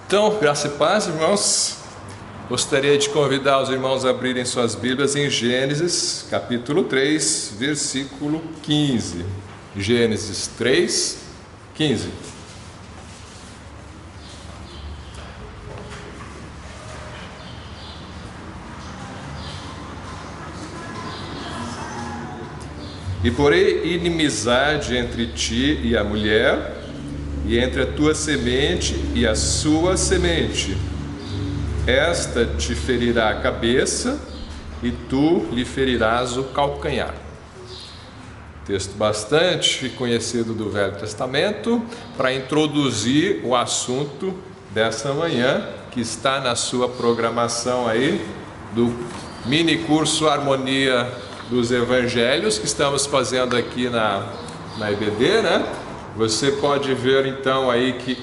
Então, graça e paz, irmãos. Gostaria de convidar os irmãos a abrirem suas Bíblias em Gênesis, capítulo 3, versículo 15. Gênesis 3, 15. E porém inimizade entre ti e a mulher, e entre a tua semente e a sua semente. Esta te ferirá a cabeça, e tu lhe ferirás o calcanhar. Texto bastante conhecido do Velho Testamento, para introduzir o assunto dessa manhã, que está na sua programação aí, do mini curso Harmonia dos Evangelhos, que estamos fazendo aqui na EBD, né? Você pode ver então aí que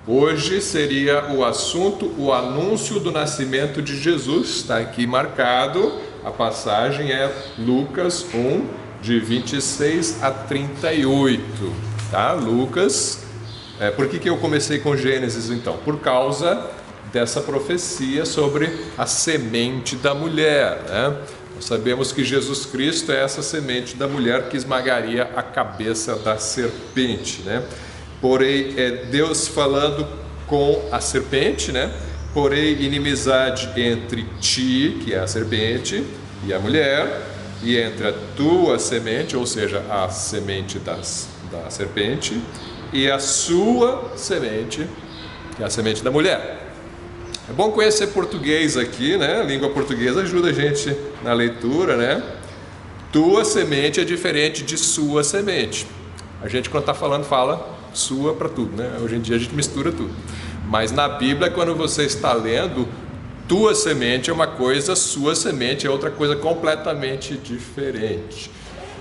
hoje seria o assunto, o anúncio do nascimento de Jesus. Está aqui marcado, a passagem é Lucas 1, de 26 a 38, tá? Lucas, por que eu comecei com Gênesis então? Por causa dessa profecia sobre a semente da mulher, né? Nós sabemos que Jesus Cristo é essa semente da mulher que esmagaria a cabeça da serpente, né? Porém, é Deus falando com a serpente, né? Porém, inimizade entre ti, que é a serpente, e a mulher, e entre a tua semente, ou seja, a semente da serpente, e a sua semente, que é a semente da mulher. É bom conhecer português aqui, né? A língua portuguesa ajuda a gente na leitura, né? Tua semente é diferente de sua semente. A gente, quando está falando, fala sua para tudo, né? Hoje em dia a gente mistura tudo. Mas na Bíblia, quando você está lendo, tua semente é uma coisa, sua semente é outra coisa completamente diferente.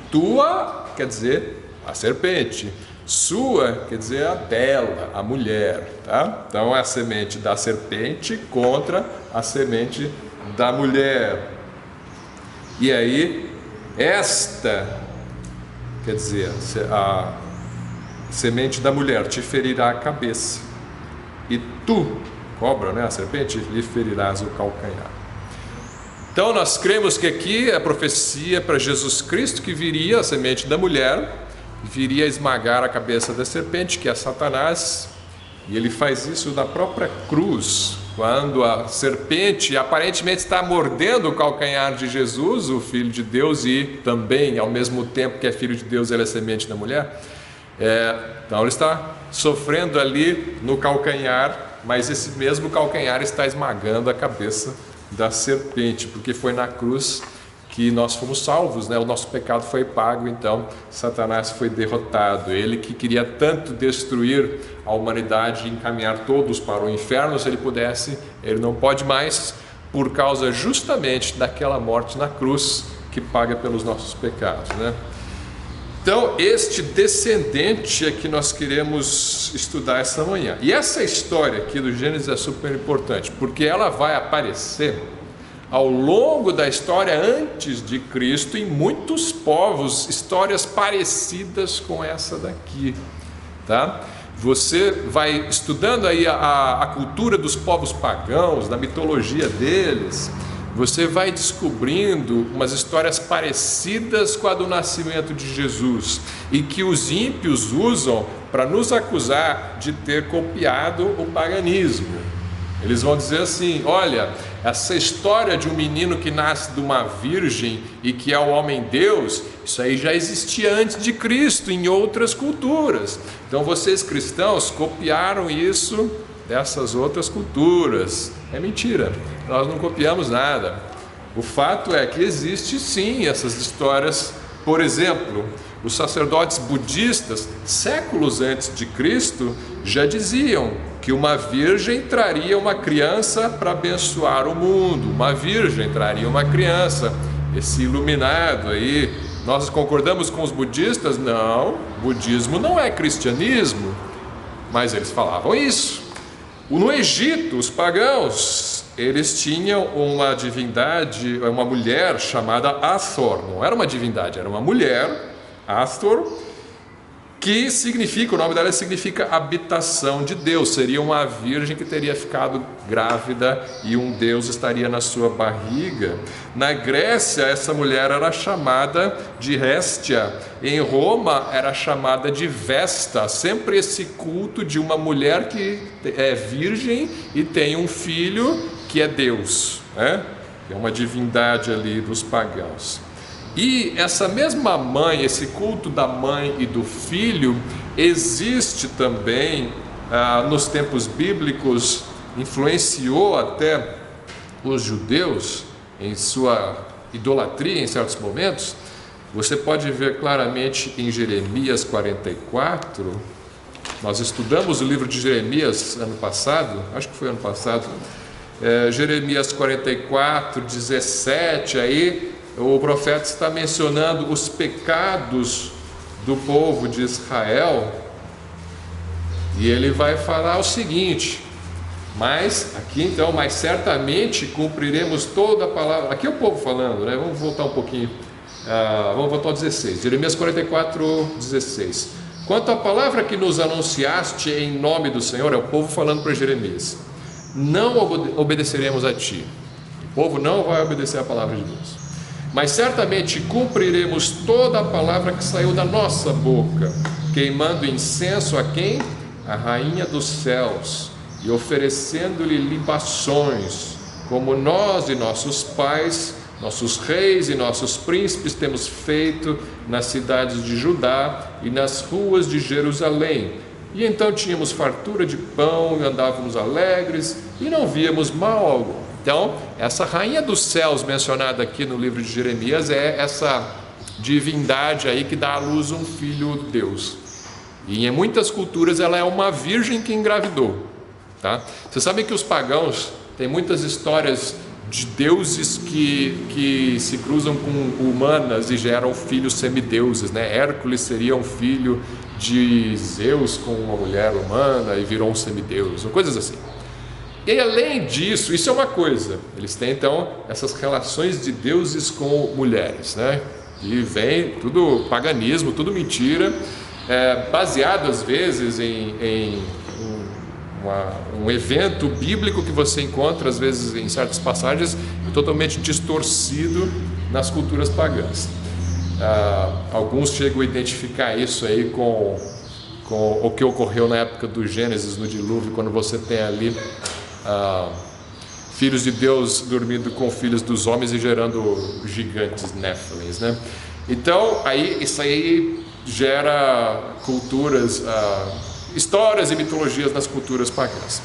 Tua quer dizer a serpente. Sua quer dizer a dela, a mulher, tá? Então é a semente da serpente contra a semente da mulher. E aí, esta, quer dizer, a semente da mulher te ferirá a cabeça, e tu, cobra, né, a serpente, lhe ferirás o calcanhar. Então nós cremos que aqui é a profecia para Jesus Cristo, que viria a semente da mulher, viria a esmagar a cabeça da serpente, que é Satanás, e ele faz isso na própria cruz, quando a serpente aparentemente está mordendo o calcanhar de Jesus, o Filho de Deus, e também, ao mesmo tempo que é Filho de Deus, ele é semente da mulher. Então ele está sofrendo ali no calcanhar, mas esse mesmo calcanhar está esmagando a cabeça da serpente, porque foi na cruz que nós fomos salvos, né? O nosso pecado foi pago, então Satanás foi derrotado. Ele que queria tanto destruir a humanidade e encaminhar todos para o inferno, se ele pudesse, ele não pode mais, por causa justamente daquela morte na cruz que paga pelos nossos pecados, né? Então, este descendente é que nós queremos estudar essa manhã. E essa história aqui do Gênesis é super importante, porque ela vai aparecer ao longo da história antes de Cristo em muitos povos, histórias parecidas com essa daqui, tá? Você vai estudando aí a cultura dos povos pagãos, da mitologia deles, você vai descobrindo umas histórias parecidas com a do nascimento de Jesus e que os ímpios usam para nos acusar de ter copiado o paganismo. Eles vão dizer assim: olha, essa história de um menino que nasce de uma virgem e que é o homem-deus, isso aí já existia antes de Cristo em outras culturas. Então vocês cristãos copiaram isso dessas outras culturas. É mentira, nós não copiamos nada. O fato é que existe sim essas histórias. Por exemplo, os sacerdotes budistas, séculos antes de Cristo, já diziam que uma virgem traria uma criança para abençoar o mundo. Uma virgem traria uma criança. Esse iluminado aí, nós concordamos com os budistas? Não, budismo não é cristianismo, mas eles falavam isso. No Egito, os pagãos, eles tinham uma divindade, uma mulher chamada Hathor. Não era uma divindade, era uma mulher, Hathor, que significa, o nome dela significa habitação de Deus. Seria uma virgem que teria ficado grávida e um Deus estaria na sua barriga. Na Grécia, essa mulher era chamada de Hestia. Em Roma, era chamada de Vesta. Sempre esse culto de uma mulher que é virgem e tem um filho que é Deus, né? É uma divindade ali dos pagãos. E essa mesma mãe, esse culto da mãe e do filho, existe também nos tempos bíblicos, influenciou até os judeus em sua idolatria em certos momentos. Você pode ver claramente em Jeremias 44, nós estudamos o livro de Jeremias ano passado, acho que foi ano passado, Jeremias 44, 17, aí o profeta está mencionando os pecados do povo de Israel, e ele vai falar o seguinte: mas certamente cumpriremos toda a palavra. Aqui é o povo falando, né? Vamos voltar um pouquinho, vamos voltar ao 16, Jeremias 44, 16. Quanto à palavra que nos anunciaste em nome do Senhor, é o povo falando para Jeremias, não obedeceremos a ti. O povo não vai obedecer a palavra de Deus, mas certamente cumpriremos toda a palavra que saiu da nossa boca, queimando incenso a quem? A rainha dos céus, e oferecendo-lhe libações, como nós e nossos pais, nossos reis e nossos príncipes temos feito nas cidades de Judá e nas ruas de Jerusalém. E então tínhamos fartura de pão e andávamos alegres e não víamos mal algum. Então, essa rainha dos céus mencionada aqui no livro de Jeremias é essa divindade aí que dá à luz um filho de Deus. E em muitas culturas ela é uma virgem que engravidou, tá? Vocês sabem que os pagãos têm muitas histórias de deuses que se cruzam com humanas e geram filhos semideuses, né? Hércules seria um filho de Zeus com uma mulher humana e virou um semideus, ou coisas assim. E além disso, isso é uma coisa, eles têm então essas relações de deuses com mulheres, né? E vem tudo paganismo, tudo mentira, baseado às vezes em um evento bíblico que você encontra às vezes em certas passagens, totalmente distorcido nas culturas pagãs. Alguns chegam a identificar isso aí com o que ocorreu na época do Gênesis, no dilúvio, quando você tem ali filhos de Deus dormindo com filhos dos homens e gerando gigantes, Néfilins, né? Então, isso aí gera culturas, histórias e mitologias nas culturas pagãs.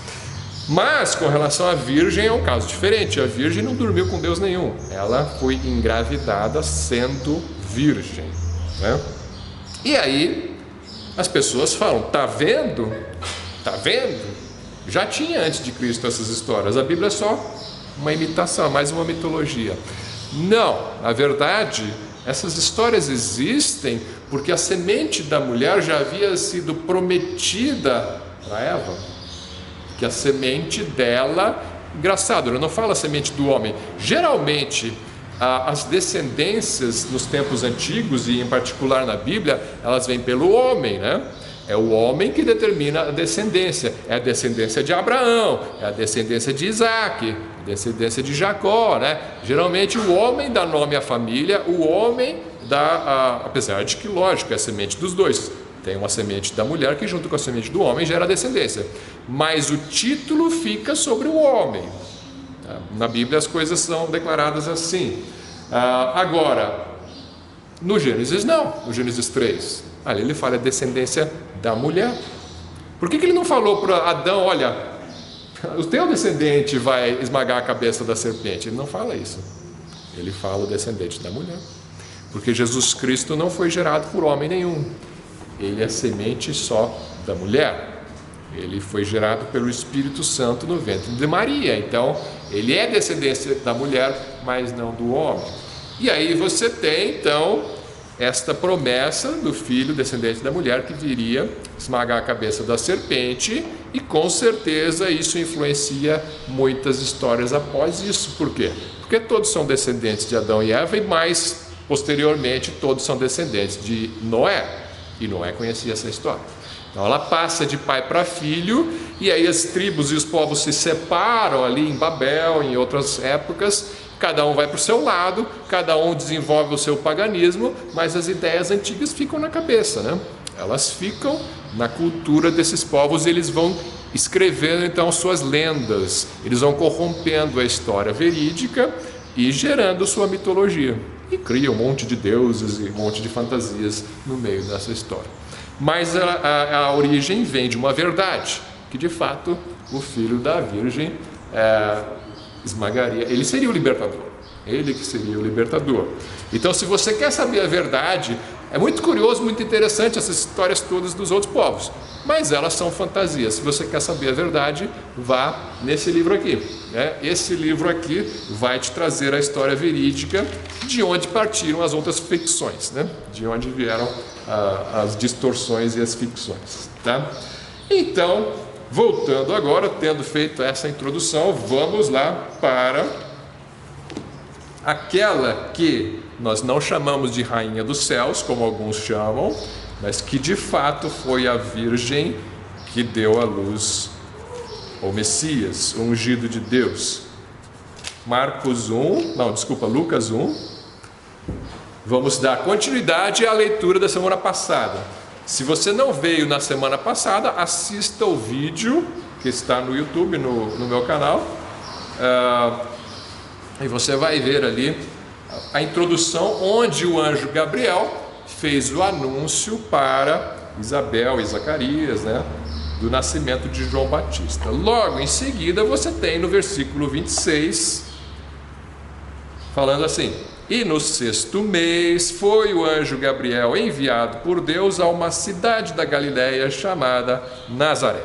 Mas com relação à virgem é um caso diferente. A virgem não dormiu com Deus nenhum, ela foi engravidada sendo virgem, né? E aí as pessoas falam: tá vendo? Já tinha antes de Cristo essas histórias, a Bíblia é só uma imitação, mais uma mitologia. Não, na verdade, essas histórias existem porque a semente da mulher já havia sido prometida para Eva, que a semente dela, engraçado, ele não fala a semente do homem, geralmente as descendências nos tempos antigos e em particular na Bíblia, elas vêm pelo homem, né? É o homem que determina a descendência, é a descendência de Abraão, é a descendência de Isaac, a descendência de Jacó, né? Geralmente o homem dá nome à família, o homem dá, apesar de que, lógico, é a semente dos dois, tem uma semente da mulher que junto com a semente do homem gera a descendência, mas o título fica sobre o homem. Na Bíblia as coisas são declaradas assim. Agora, no Gênesis não, no Gênesis 3, ali ele fala a descendência da mulher. Por que ele não falou para Adão: olha, o teu descendente vai esmagar a cabeça da serpente? Ele não fala isso, ele fala o descendente da mulher, porque Jesus Cristo não foi gerado por homem nenhum, ele é semente só da mulher, ele foi gerado pelo Espírito Santo no ventre de Maria, então ele é descendência da mulher, mas não do homem. E aí você tem então esta promessa do filho descendente da mulher que viria esmagar a cabeça da serpente, e com certeza isso influencia muitas histórias após isso. Por quê? Porque todos são descendentes de Adão e Eva, e mais posteriormente todos são descendentes de Noé. E Noé conhecia essa história. Então ela passa de pai para filho, e aí as tribos e os povos se separam ali em Babel, em outras épocas, cada um vai para o seu lado, cada um desenvolve o seu paganismo, mas as ideias antigas ficam na cabeça, né? Elas ficam na cultura desses povos, e eles vão escrevendo então suas lendas, eles vão corrompendo a história verídica e gerando sua mitologia, e criam um monte de deuses e um monte de fantasias no meio dessa história. Mas a origem vem de uma verdade, que de fato o filho da Virgem esmagaria, ele seria o libertador, ele que seria o libertador. Então, se você quer saber a verdade, é muito curioso, muito interessante essas histórias todas dos outros povos, mas elas são fantasias. Se você quer saber a verdade, vá nesse livro aqui, né? Esse livro aqui vai te trazer a história verídica, de onde partiram as outras ficções, né? De onde vieram as distorções e as ficções, tá? Então, voltando agora, tendo feito essa introdução, vamos lá para aquela que nós não chamamos de Rainha dos Céus, como alguns chamam, mas que de fato foi a Virgem que deu à luz o Messias, o ungido de Deus. Lucas 1. Vamos dar continuidade à leitura da semana passada. Se você não veio na semana passada, assista o vídeo que está no YouTube, no meu canal, e você vai ver ali a introdução, onde o anjo Gabriel fez o anúncio para Isabel e Zacarias, né, do nascimento de João Batista. Logo em seguida você tem no versículo 26, falando assim: e no 6º mês foi o anjo Gabriel enviado por Deus a uma cidade da Galiléia chamada Nazaré.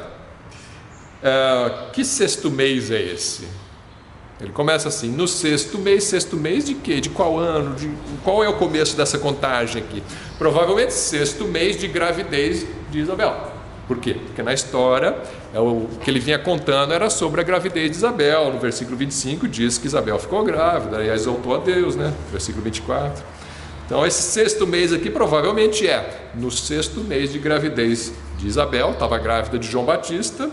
Que 6º mês é esse? Ele começa assim: no 6º mês de quê? De qual ano? Qual é o começo dessa contagem aqui? Provavelmente 6º mês de gravidez de Isabel. Por quê? Porque na história, o que ele vinha contando era sobre a gravidez de Isabel. No versículo 25 diz que Isabel ficou grávida e a exaltou a Deus, né? Versículo 24. Então esse 6º mês aqui provavelmente é no 6º mês de gravidez de Isabel. Estava grávida de João Batista,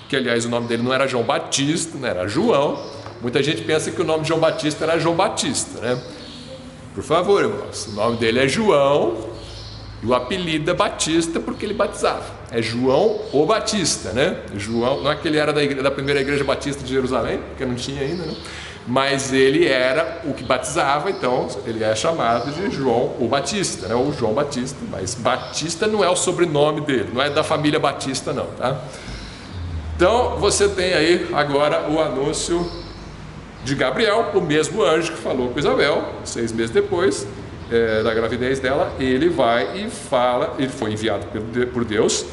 que aliás o nome dele não era João Batista, né? Era João. Muita gente pensa que o nome de João Batista era João Batista, né? Por favor, irmãos, o nome dele é João e o apelido é Batista porque ele batizava. É João o Batista, né? João, não é que ele era da primeira igreja batista de Jerusalém, porque não tinha ainda, né? Mas ele era o que batizava, então ele é chamado de João o Batista, né? Ou João Batista, mas Batista não é o sobrenome dele, não é da família Batista não, tá? Então você tem aí agora o anúncio de Gabriel, o mesmo anjo que falou com Isabel, 6 meses depois da gravidez dela. Ele vai e fala, ele foi enviado por Deus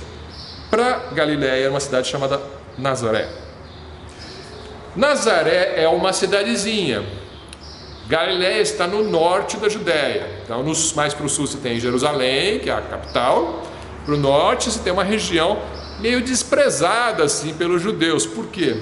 para Galiléia, uma cidade chamada Nazaré. Nazaré é uma cidadezinha. Galiléia está no norte da Judéia. Então, mais para o sul você tem Jerusalém, que é a capital. Para o norte você tem uma região meio desprezada assim pelos judeus. Por quê?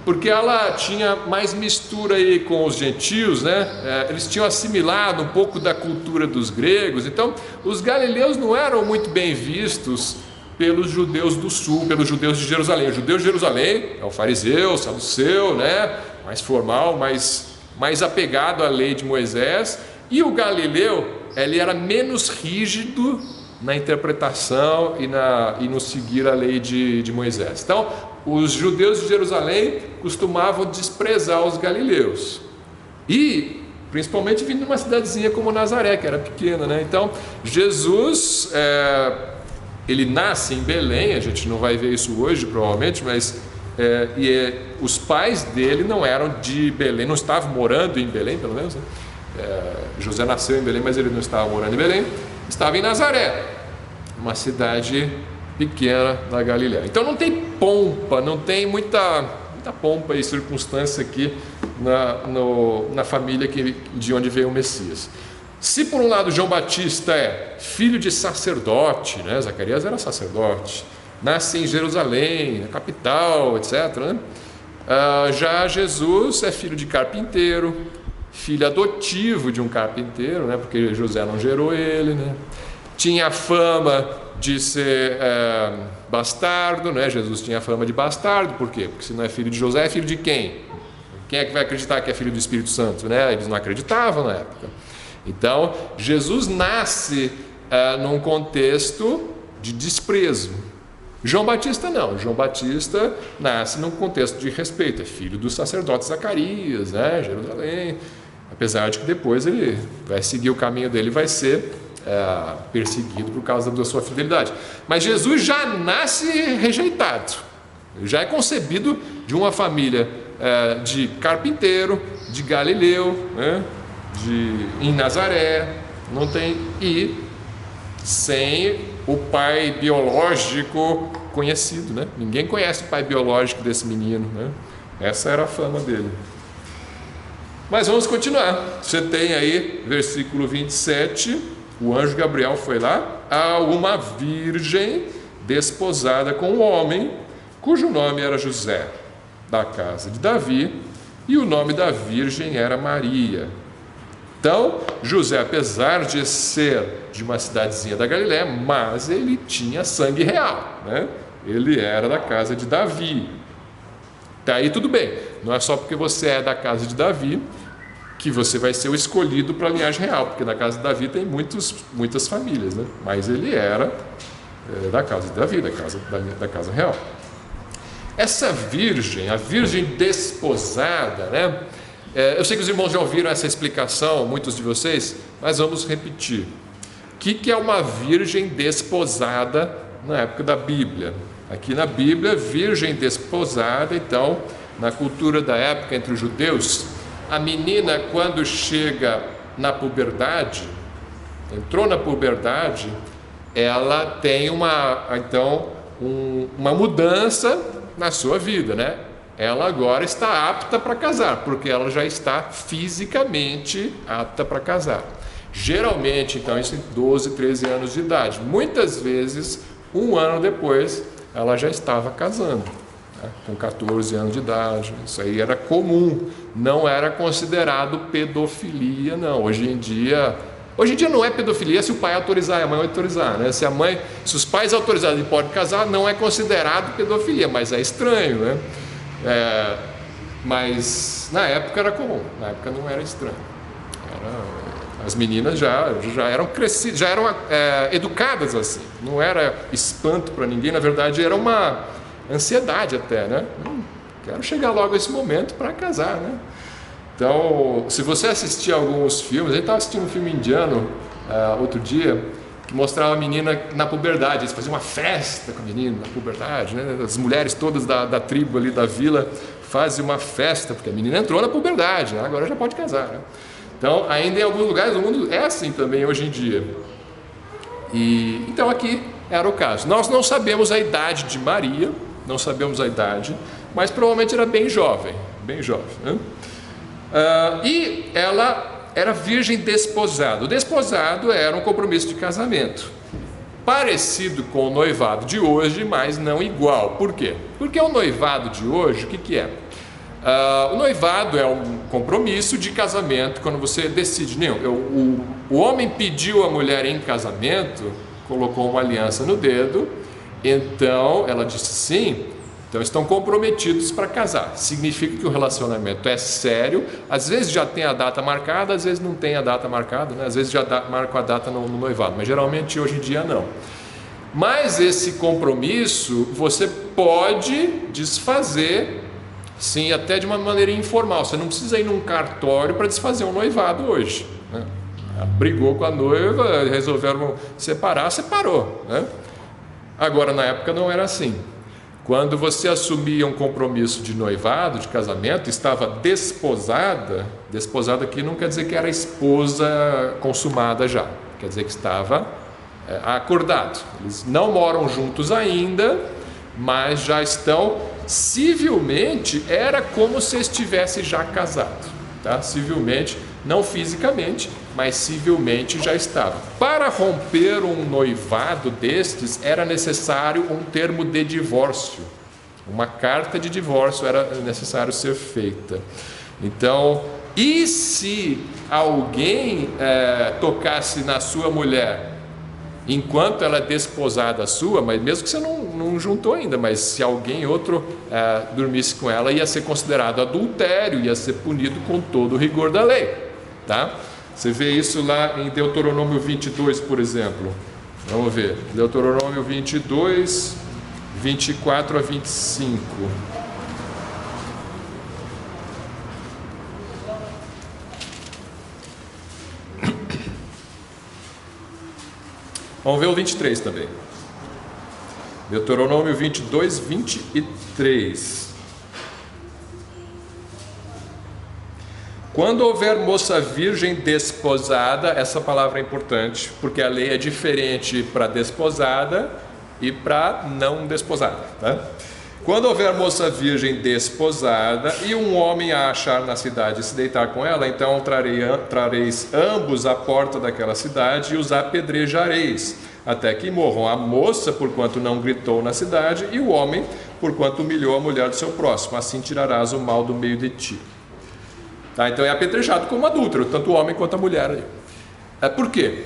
Porque ela tinha mais mistura aí com os gentios, né? Eles tinham assimilado um pouco da cultura dos gregos. Então, os galileus não eram muito bem vistos pelos judeus do sul, pelos judeus de Jerusalém. O judeu de Jerusalém é o fariseu, o saduceu, né? Mais formal, mais apegado à lei de Moisés. E o galileu, ele era menos rígido na interpretação e no seguir a lei de Moisés. Então, os judeus de Jerusalém costumavam desprezar os galileus, e principalmente vindo de uma cidadezinha como Nazaré, que era pequena, né? Então, Jesus, ele nasce em Belém. A gente não vai ver isso hoje, provavelmente, mas os pais dele não eram de Belém, não estavam morando em Belém, pelo menos, né? José nasceu em Belém, mas ele não estava morando em Belém, estava em Nazaré, uma cidade pequena da Galiléia. Então não tem pompa, não tem muita pompa e circunstância aqui na família de onde veio o Messias. Se por um lado João Batista é filho de sacerdote, né? Zacarias era sacerdote, nasce em Jerusalém, na capital, etc., né? Já Jesus é filho de carpinteiro, filho adotivo de um carpinteiro, né? Porque José não gerou ele, né? tinha fama de ser bastardo, né? Jesus tinha fama de bastardo, por quê? Porque se não é filho de José, é filho de quem? Quem é que vai acreditar que é filho do Espírito Santo, né? Eles não acreditavam na época. Então, Jesus nasce num contexto de desprezo. João Batista não. João Batista nasce num contexto de respeito. É filho do sacerdote Zacarias, né? Jerusalém. Apesar de que depois ele vai seguir o caminho dele e vai ser perseguido por causa da sua fidelidade. Mas Jesus já nasce rejeitado. Ele já é concebido de uma família de carpinteiro, de Galileu, né? Em Nazaré, não tem, e sem o pai biológico conhecido, né? Ninguém conhece o pai biológico desse menino, né? Essa era a fama dele. Mas vamos continuar. Você tem aí, versículo 27, o anjo Gabriel foi lá a uma virgem desposada com um homem, cujo nome era José, da casa de Davi, e o nome da virgem era Maria. Então, José, apesar de ser de uma cidadezinha da Galiléia, mas ele tinha sangue real, né? Ele era da casa de Davi. Tá aí tudo bem. Não é só porque você é da casa de Davi que você vai ser o escolhido para a linhagem real, porque na casa de Davi tem muitas famílias, né? Mas ele era da casa de Davi, da casa real. Essa virgem, a virgem desposada, né? Eu sei que os irmãos já ouviram essa explicação, muitos de vocês, mas vamos repetir. O que é uma virgem desposada na época da Bíblia? Aqui na Bíblia, virgem desposada, então, na cultura da época entre os judeus, a menina, quando chega na puberdade, entrou na puberdade, ela tem uma mudança na sua vida, né? Ela agora está apta para casar, porque ela já está fisicamente apta para casar. Geralmente, então, isso em 12, 13 anos de idade. Muitas vezes, um ano depois, ela já estava casando, né? Com 14 anos de idade. Isso aí era comum, não era considerado pedofilia, não. Hoje em dia não é pedofilia se o pai autorizar e a mãe autorizar, né? Se os pais autorizarem e podem casar, não é considerado pedofilia, mas é estranho, né? Mas na época era comum, na época não era estranho. As meninas já eram crescidas, já eram educadas assim, não era espanto para ninguém, na verdade era uma ansiedade até, né? Quero chegar logo a esse momento para casar, né? Então, se você assistir alguns filmes, a gente estava assistindo um filme indiano outro dia, que mostrava a menina na puberdade. Eles faziam uma festa com a menina na puberdade, né? As mulheres todas da tribo ali da vila fazem uma festa, porque a menina entrou na puberdade, né? Agora já pode casar, né? Então, ainda em alguns lugares do mundo é assim também hoje em dia. Então aqui era o caso. Nós não sabemos a idade de Maria, não sabemos a idade, mas provavelmente era bem jovem, né? E ela era virgem desposada. O desposado era um compromisso de casamento, parecido com o noivado de hoje, mas não igual. Por quê? Porque o noivado de hoje, o que é? O noivado é um compromisso de casamento, quando você decide, o homem pediu a mulher em casamento, colocou uma aliança no dedo, então ela disse sim, então estão comprometidos para casar. Significa que o relacionamento é sério. Às vezes já tem a data marcada, às vezes não tem a data marcada, né? Às vezes já marca a data no noivado, mas geralmente hoje em dia não. Mas esse compromisso você pode desfazer, sim, até de uma maneira informal. Você não precisa ir num cartório para desfazer um noivado hoje, né? Brigou com a noiva, resolveram separar, separou, né? Agora, na época não era assim. Quando você assumia um compromisso de noivado, de casamento, estava desposada. Desposada aqui não quer dizer que era esposa consumada já, quer dizer que estava acordado. Eles não moram juntos ainda, mas já estão civilmente, era como se estivesse já casado, tá? Civilmente, não fisicamente, mas civilmente já estava. Para romper um noivado destes, era necessário um termo de divórcio. Uma carta de divórcio era necessário ser feita. Então, e se alguém tocasse na sua mulher enquanto ela é desposada sua, mas mesmo que você não juntou ainda, mas se alguém outro dormisse com ela, ia ser considerado adultério, ia ser punido com todo o rigor da lei, tá? Você vê isso lá em Deuteronômio 22, por exemplo. Vamos ver, Deuteronômio 22, 24 a 25. Vamos ver o 23 também. Deuteronômio 22, 23. Quando houver moça virgem desposada, essa palavra é importante, porque a lei é diferente para desposada e para não desposada, tá? Quando houver moça virgem desposada e um homem a achar na cidade e se deitar com ela, então trareis ambos à porta daquela cidade e os apedrejareis, até que morram a moça, porquanto não gritou na cidade, e o homem, porquanto humilhou a mulher do seu próximo. Assim tirarás o mal do meio de ti. Tá? Então é apedrejado como adúltero, tanto o homem quanto a mulher. Por quê?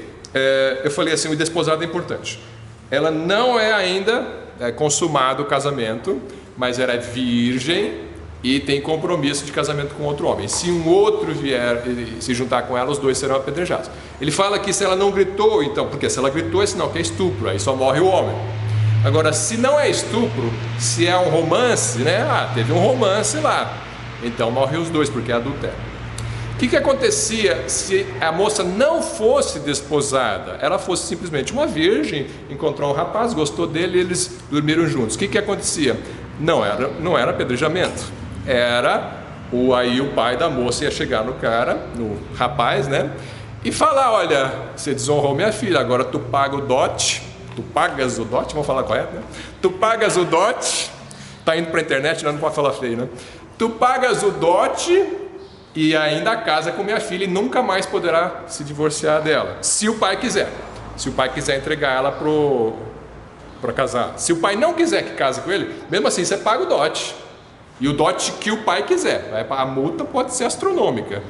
Eu falei assim, o desposado é importante. Ela não é ainda consumado o casamento, mas ela é virgem e tem compromisso de casamento com outro homem. Se um outro vier se juntar com ela, os dois serão apedrejados. Ele fala que se ela não gritou, então, porque se ela gritou é sinal que é estupro, aí só morre o homem. Agora, se não é estupro, se é um romance, né? Teve um romance lá, então morre os dois, porque é adultério. O que acontecia se a moça não fosse desposada? Ela fosse simplesmente uma virgem, encontrou um rapaz, gostou dele e eles dormiram juntos. O que acontecia? Não era apedrejamento. Aí o pai da moça ia chegar no cara, no rapaz, né? E falar, olha, você desonrou minha filha, agora tu paga o dote. Tu pagas o dote, vamos falar correto, né? Tu pagas o dote. Tá indo pra internet, não pode falar feio, né? Tu pagas o dote e ainda casa com minha filha e nunca mais poderá se divorciar dela, se o pai quiser. Se o pai quiser entregar ela para casar. Se o pai não quiser que case com ele, mesmo assim você paga o dote. E o dote que o pai quiser. A multa pode ser astronômica,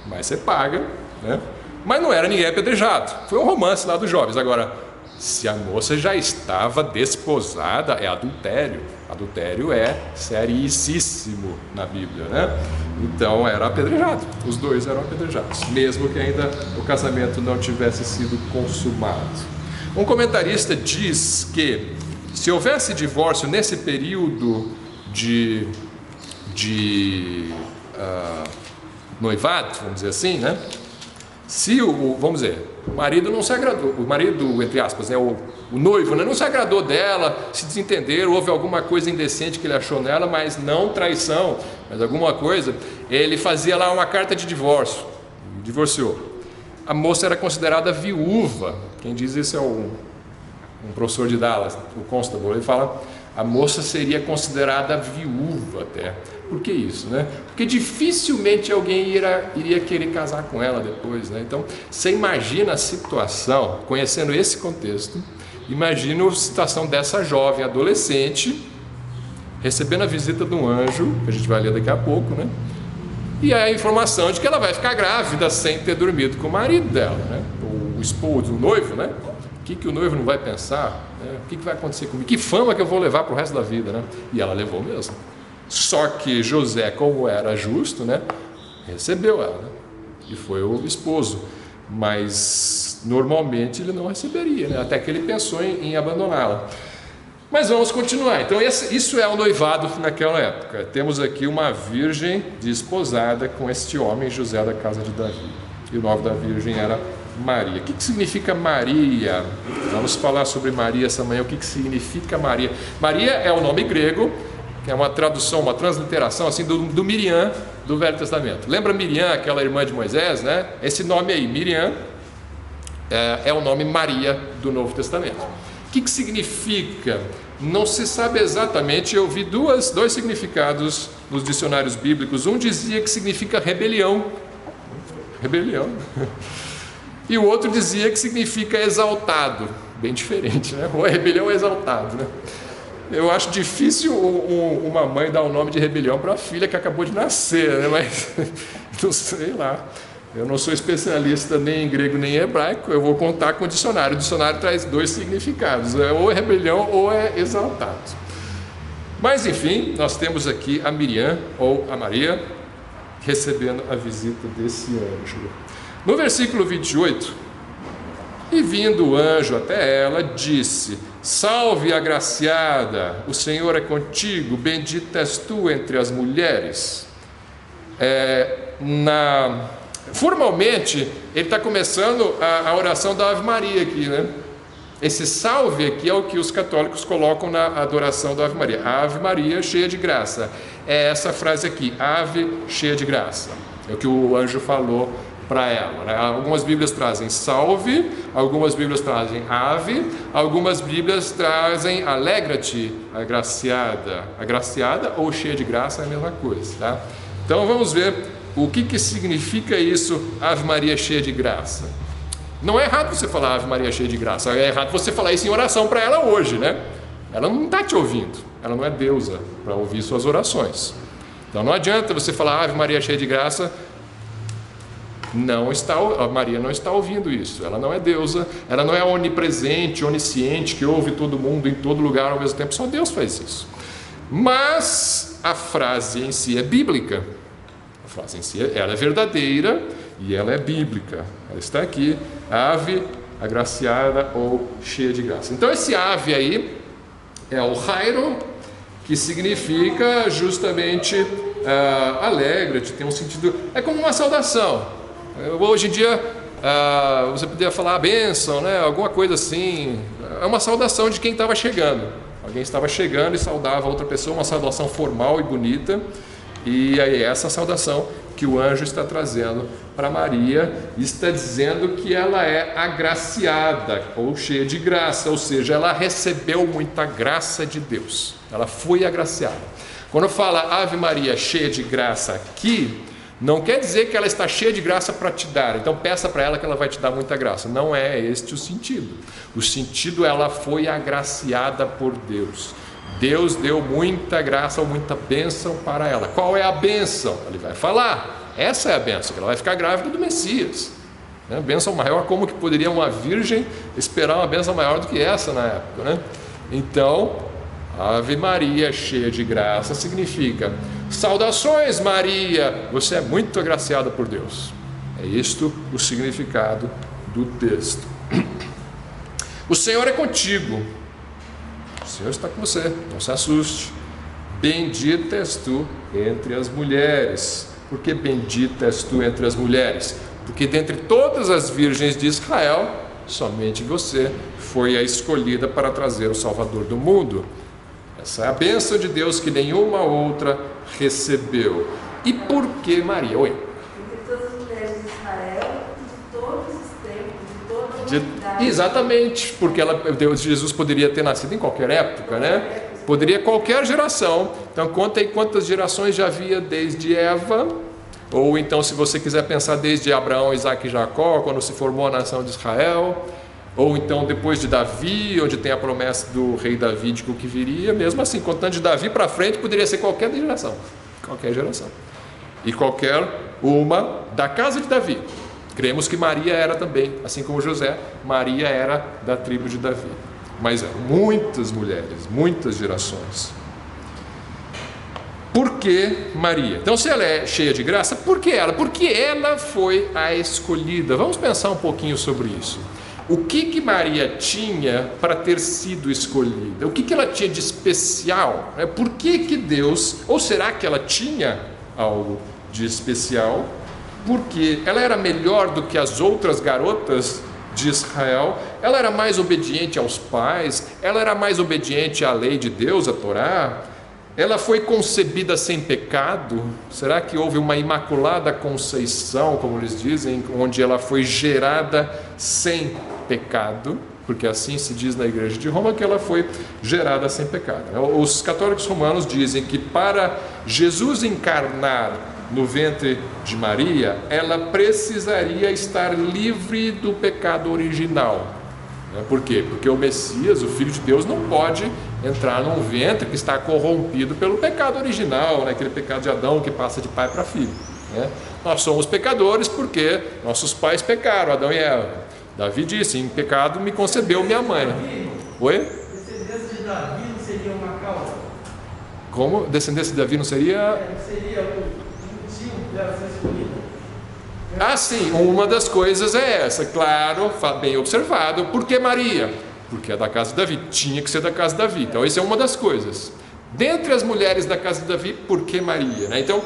mas você paga, né? Mas não era ninguém apedrejado. Foi um romance lá dos jovens. Agora, se a moça já estava desposada, é adultério. Adultério é seriíssimo na Bíblia, né? Então era apedrejado. Os dois eram apedrejados, mesmo que ainda o casamento não tivesse sido consumado. Um comentarista diz que se houvesse divórcio nesse período de noivado, vamos dizer assim, né? Se vamos dizer, o marido não se agradou, o marido, entre aspas, né, o noivo, né, não se agradou dela, se desentenderam, houve alguma coisa indecente que ele achou nela, mas não traição, mas alguma coisa, ele fazia lá uma carta de divórcio, divorciou. A moça era considerada viúva. Quem diz isso é um professor de Dallas, o Constable. Ele fala, a moça seria considerada viúva até. Por que isso, né? Porque dificilmente alguém iria querer casar com ela depois, né? Então, você imagina a situação, conhecendo esse contexto, imagina a situação dessa jovem adolescente, recebendo a visita de um anjo, que a gente vai ler daqui a pouco, né? E a informação de que ela vai ficar grávida sem ter dormido com o marido dela, né? O esposo, o noivo, né? O que o noivo não vai pensar? Né? O que vai acontecer comigo? Que fama que eu vou levar para o resto da vida, né? E ela levou mesmo. Só que José, como era justo, né? Recebeu ela, né? E foi o esposo. Mas normalmente ele não receberia, né? Até que ele pensou em abandoná-la. Mas vamos continuar. Então isso é o noivado naquela época. Temos aqui uma virgem desposada com este homem, José da casa de Davi. E o nome da virgem era Maria. O que significa Maria? Vamos falar sobre Maria essa manhã. O que significa Maria? Maria é o nome grego, que é uma tradução, uma transliteração assim, do Miriam do Velho Testamento. Lembra Miriam, aquela irmã de Moisés, né? Esse nome aí, Miriam, é o nome Maria do Novo Testamento. O que significa? Não se sabe exatamente. Eu vi dois significados nos dicionários bíblicos. Um dizia que significa rebelião. Rebelião. E o outro dizia que significa exaltado. Bem diferente, né? Ou é rebelião ou exaltado, né? Eu acho difícil uma mãe dar o nome de rebelião para a filha que acabou de nascer, né? Mas não sei lá. Eu não sou especialista nem em grego nem em hebraico, eu vou contar com o dicionário. O dicionário traz 2 significados, ou é rebelião ou é exaltado. Mas enfim, nós temos aqui a Miriam, ou a Maria, recebendo a visita desse anjo. No versículo 28, e vindo o anjo até ela, disse: salve, agraciada, o Senhor é contigo, bendita és tu entre as mulheres. Formalmente, ele está começando a oração da Ave Maria aqui, né? Esse salve aqui é o que os católicos colocam na adoração da Ave Maria. Ave Maria, cheia de graça. É essa frase aqui, ave cheia de graça. É o que o anjo falou para ela, né? Algumas Bíblias trazem salve, algumas Bíblias trazem ave, algumas Bíblias trazem alegra-te, agraciada. Agraciada ou cheia de graça é a mesma coisa, tá? Então vamos ver o que significa isso, Ave Maria cheia de graça. Não é errado você falar Ave Maria cheia de graça, é errado você falar isso em oração para ela hoje, né? Ela não está te ouvindo, ela não é deusa para ouvir suas orações. Então não adianta você falar Ave Maria cheia de graça, a Maria não está ouvindo isso, ela não é deusa, ela não é onipresente, onisciente, que ouve todo mundo em todo lugar ao mesmo tempo, só Deus faz isso. Mas a frase em si é bíblica, a frase em si ela é verdadeira e ela é bíblica, ela está aqui, ave agraciada ou cheia de graça. Então esse ave aí é o Jairo, que significa justamente alegra-te, tem um sentido, é como uma saudação. Hoje em dia você poderia falar a bênção, né? Alguma coisa assim, é uma saudação de quem estava chegando. Alguém estava chegando e saudava outra pessoa, uma saudação formal e bonita, e aí essa saudação que o anjo está trazendo para Maria, está dizendo que ela é agraciada ou cheia de graça, ou seja, ela recebeu muita graça de Deus, ela foi agraciada. Quando fala Ave Maria cheia de graça aqui, não quer dizer que ela está cheia de graça para te dar, então peça para ela que ela vai te dar muita graça. Não é este o sentido. O sentido, ela foi agraciada por Deus. Deus deu muita graça ou muita bênção para ela. Qual é a bênção? Ele vai falar. Essa é a bênção, que ela vai ficar grávida do Messias. Né? Bênção maior, como que poderia uma virgem esperar uma bênção maior do que essa na época, né? Então, Ave Maria cheia de graça significa: saudações Maria, você é muito agraciada por Deus. É isto o significado do texto. O Senhor é contigo, o Senhor está com você, não se assuste. Bendita és tu entre as mulheres. Por que bendita és tu entre as mulheres? Porque dentre todas as virgens de Israel, somente você foi a escolhida para trazer o Salvador do mundo. Essa é a bênção de Deus que nenhuma outra recebeu. E por que Maria? Oi? Entre todas as mulheres de Israel, de todos os tempos, de toda a humanidade. Exatamente, porque Jesus poderia ter nascido em qualquer época, né? Poderia qualquer geração. Então conta aí quantas gerações já havia desde Eva, ou então se você quiser pensar desde Abraão, Isaac e Jacó, quando se formou a nação de Israel, ou então depois de Davi, onde tem a promessa do rei davídico que viria. Mesmo assim, contando de Davi para frente, poderia ser qualquer geração, e qualquer uma da casa de Davi. Cremos que Maria era também, assim como José, Maria era da tribo de Davi. Mas eram muitas mulheres, muitas gerações. Por que Maria? Então, se ela é cheia de graça, por que ela? Porque ela foi a escolhida. Vamos pensar um pouquinho sobre isso. O que Maria tinha para ter sido escolhida? O que ela tinha de especial? Por que Deus, ou será que ela tinha algo de especial? Porque ela era melhor do que as outras garotas de Israel, ela era mais obediente aos pais, ela era mais obediente à lei de Deus, à Torá, ela foi concebida sem pecado. Será que houve uma imaculada conceição, como eles dizem, onde ela foi gerada sem pecado? Porque assim se diz na igreja de Roma, que ela foi gerada sem pecado. Os católicos romanos dizem que para Jesus encarnar no ventre de Maria, ela precisaria estar livre do pecado original. Por quê? Porque o Messias, o Filho de Deus, não pode entrar num ventre que está corrompido pelo pecado original, aquele pecado de Adão que passa de pai para filho. né? Nós somos pecadores porque nossos pais pecaram, Adão e Eva. Davi disse: em pecado me concebeu minha mãe. Oi? Descendência de Davi não seria uma causa? Como? Descendência de Davi não seria? Seria o motivo dela ser escolhida. Ah, sim, uma das coisas é essa, claro, bem observado. Por que Maria? Porque é da casa de Davi, tinha que ser da casa de Davi. Então, essa é uma das coisas. Dentre as mulheres da casa de Davi, por que Maria? Né? Então,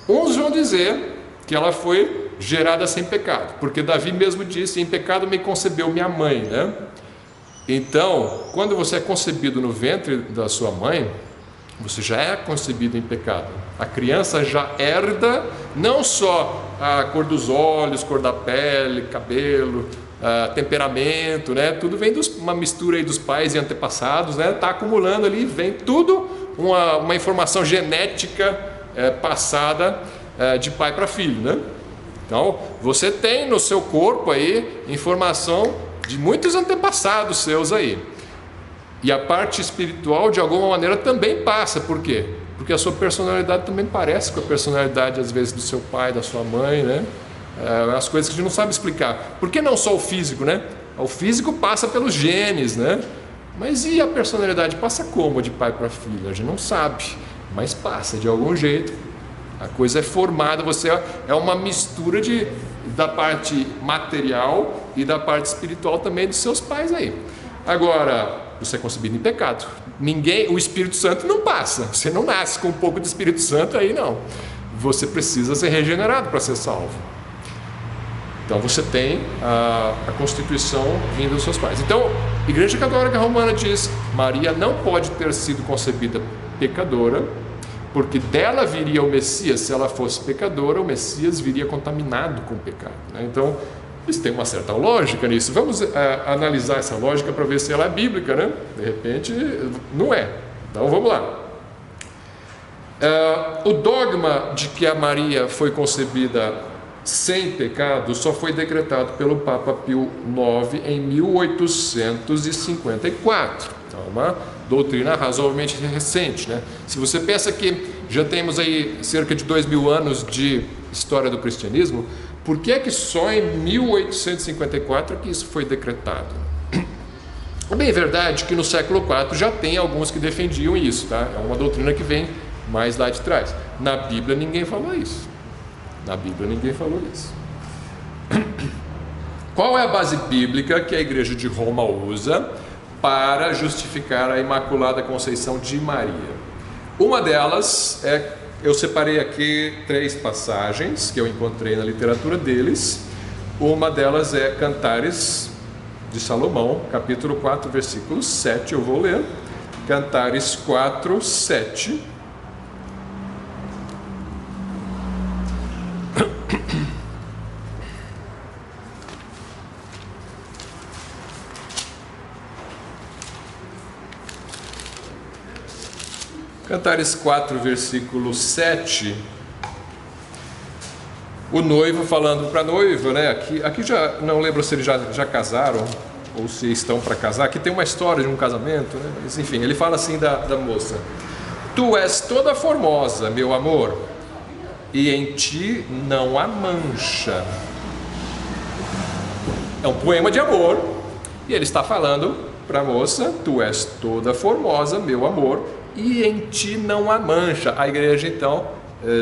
uns vão dizer que ela foi gerada sem pecado, porque Davi mesmo disse: em pecado me concebeu minha mãe, né? Então, quando você é concebido no ventre da sua mãe, você já é concebido em pecado. A criança já herda não só a cor dos olhos, cor da pele, cabelo, temperamento, né? Tudo vem uma mistura aí dos pais e antepassados, né? Está acumulando ali, vem tudo uma informação genética passada de pai para filho, né? Então, você tem no seu corpo aí informação de muitos antepassados seus aí. E a parte espiritual, de alguma maneira, também passa. Por quê? Porque a sua personalidade também parece com a personalidade, às vezes, do seu pai, da sua mãe, né? As coisas que a gente não sabe explicar. Por que não só o físico, né? O físico passa pelos genes, né? Mas e a personalidade? Passa como de pai para filho? A gente não sabe, mas passa de algum jeito. A coisa é formada, você é uma mistura da parte material e da parte espiritual também dos seus pais aí. Agora, você é concebido em pecado. O Espírito Santo não passa. Você não nasce com um pouco de Espírito Santo aí, não. Você precisa ser regenerado para ser salvo. Então você tem a constituição vinda dos seus pais. Então, a Igreja Católica Romana diz: Maria não pode ter sido concebida pecadora, porque dela viria o Messias. Se ela fosse pecadora, o Messias viria contaminado com o pecado, né? Então, isso tem uma certa lógica nisso. Vamos analisar essa lógica para ver se ela é bíblica, né? De repente, não é. Então, vamos lá. O dogma de que a Maria foi concebida sem pecado só foi decretado pelo Papa Pio IX em 1854. Então, uma doutrina razoavelmente recente, né? Se você pensa que já temos aí cerca de 2000 anos de história do cristianismo, por que é que só em 1854 que isso foi decretado? É bem verdade que no século IV já tem alguns que defendiam isso, tá? É uma doutrina que vem mais lá de trás. Na Bíblia ninguém falou isso. Na Bíblia ninguém falou isso. Qual é a base bíblica que a Igreja de Roma usa para justificar a Imaculada Conceição de Maria? Uma delas eu separei aqui 3 passagens que eu encontrei na literatura deles. Uma delas é Cantares de Salomão, capítulo 4, versículo 7, eu vou ler. Cantares 4, 7. Cantares 4, versículo 7, o noivo falando para a noiva, né? Aqui já não lembro se eles já casaram ou se estão para casar. Aqui tem uma história de um casamento, né? Mas enfim, ele fala assim da moça: tu és toda formosa, meu amor, e em ti não há mancha. É um poema de amor, e ele está falando para a moça: tu és toda formosa, meu amor, e em ti não há mancha. A igreja, então,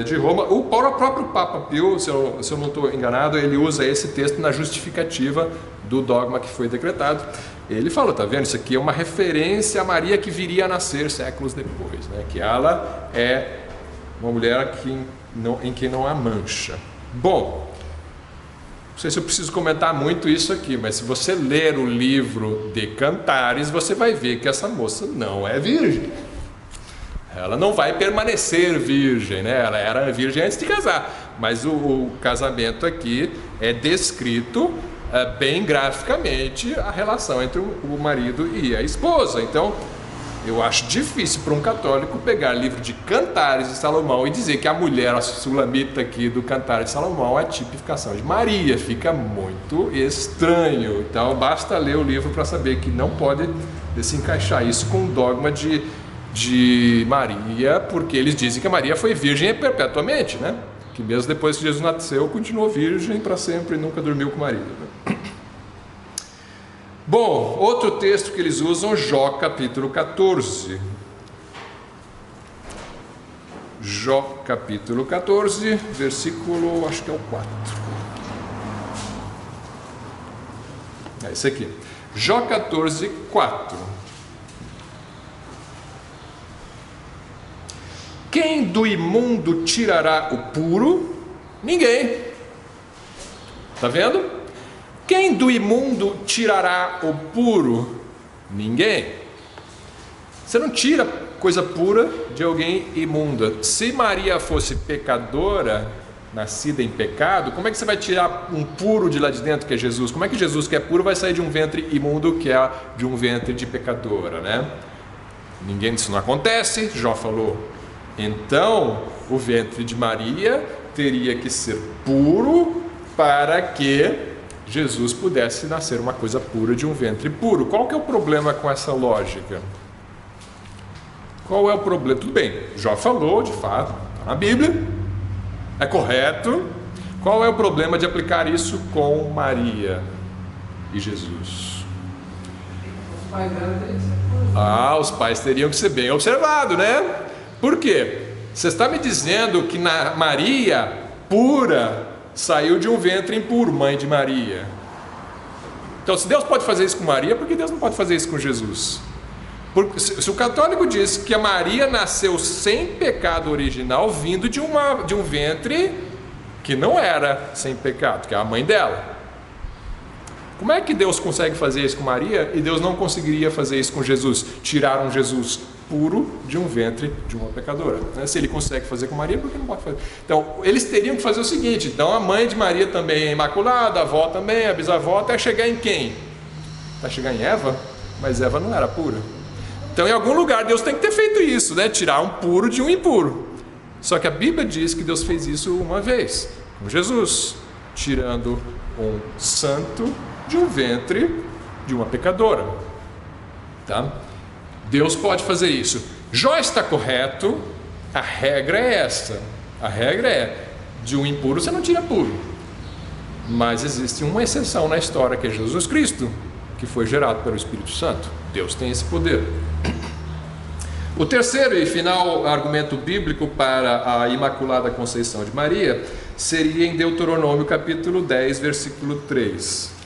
de Roma, o próprio Papa Pio, se eu não estou enganado, ele usa esse texto na justificativa do dogma que foi decretado. Ele falou: tá vendo, isso aqui é uma referência a Maria que viria a nascer séculos depois, né? Que ela é uma mulher em que não há mancha. Bom, não sei se eu preciso comentar muito isso aqui, mas se você ler o livro de Cantares, você vai ver que essa moça não é virgem. Ela não vai permanecer virgem, né? Ela era virgem antes de casar, mas o casamento aqui é descrito bem graficamente, a relação entre o marido e a esposa. Então, eu acho difícil para um católico pegar livro de Cantares de Salomão e dizer que a mulher, a sulamita aqui do Cantares de Salomão, é a tipificação de Maria. Fica muito estranho. Então, basta ler o livro para saber que não pode se encaixar isso com o dogma de Maria, porque eles dizem que a Maria foi virgem perpetuamente, né? que mesmo depois que Jesus nasceu, continuou virgem para sempre e nunca dormiu com Maria. Bom, outro texto que eles usam, Jó capítulo 14. Jó capítulo 14, versículo, acho que é o 4. É esse aqui. Jó 14, 4. Quem do imundo tirará o puro? Ninguém. Está vendo? Quem do imundo tirará o puro? Ninguém. Você não tira coisa pura de alguém imunda. Se Maria fosse pecadora, nascida em pecado, como é que você vai tirar um puro de lá de dentro, que é Jesus? Como é que Jesus, que é puro, vai sair de um ventre imundo, que é de um ventre de pecadora, né? Ninguém, isso não acontece. Jó falou. Então, o ventre de Maria teria que ser puro para que Jesus pudesse nascer uma coisa pura de um ventre puro. Qual que é o problema com essa lógica? Qual é o problema? Tudo bem, Jó falou, de fato, está na Bíblia, é correto. Qual é o problema de aplicar isso com Maria e Jesus? Os pais dela teriam que ser puros. Os pais teriam que ser bem observados, né? Por quê? Você está me dizendo que Maria pura saiu de um ventre impuro, mãe de Maria. Então, se Deus pode fazer isso com Maria, por que Deus não pode fazer isso com Jesus? Porque, se o católico diz que a Maria nasceu sem pecado original, vindo de um ventre que não era sem pecado, que é a mãe dela. Como é que Deus consegue fazer isso com Maria e Deus não conseguiria fazer isso com Jesus? Tirar um Jesus puro de um ventre de uma pecadora. Se ele consegue fazer com Maria, por que não pode fazer? Então, eles teriam que fazer o seguinte: então a mãe de Maria também é imaculada, a avó também, a bisavó, até chegar em quem? Até chegar em Eva, mas Eva não era pura. Então, em algum lugar, Deus tem que ter feito isso, né? Tirar um puro de um impuro. Só que a Bíblia diz que Deus fez isso uma vez, com Jesus, tirando um santo de um ventre de uma pecadora. Tá? Deus pode fazer isso. Jó está correto, a regra é essa. A regra é, de um impuro você não tira puro. Mas existe uma exceção na história, que é Jesus Cristo, que foi gerado pelo Espírito Santo. Deus tem esse poder. O terceiro e final argumento bíblico para a Imaculada Conceição de Maria seria em Deuteronômio capítulo 10, versículo 3.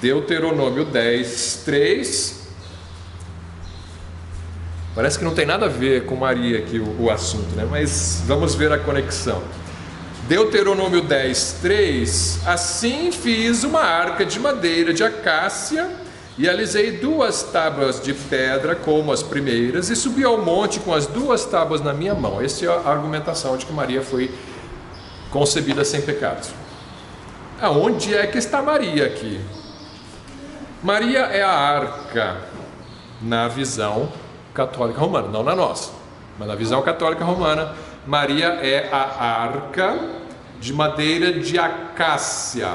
Deuteronômio 10, 3. Parece que não tem nada a ver com Maria aqui o assunto, né? Mas vamos ver a conexão. Deuteronômio 10, 3. Assim fiz uma arca de madeira de acácia e alisei 2 tábuas de pedra como as primeiras e subi ao monte com as 2 tábuas na minha mão. Essa é a argumentação de que Maria foi concebida sem pecado. Aonde é que está Maria aqui? Maria é a arca na visão católica romana, não na nossa, mas na visão católica romana, Maria é a arca de madeira de acácia.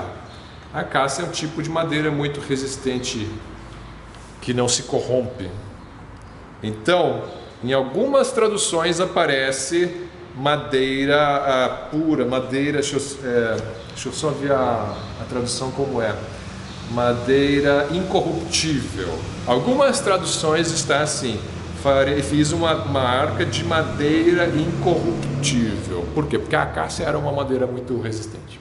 A acácia é um tipo de madeira muito resistente, que não se corrompe. Então, em algumas traduções aparece madeira pura, madeira, deixa eu só ver a tradução como é. Madeira incorruptível. Algumas traduções está assim: fiz uma arca de madeira incorruptível. Por quê? Porque a acácia era uma madeira muito resistente.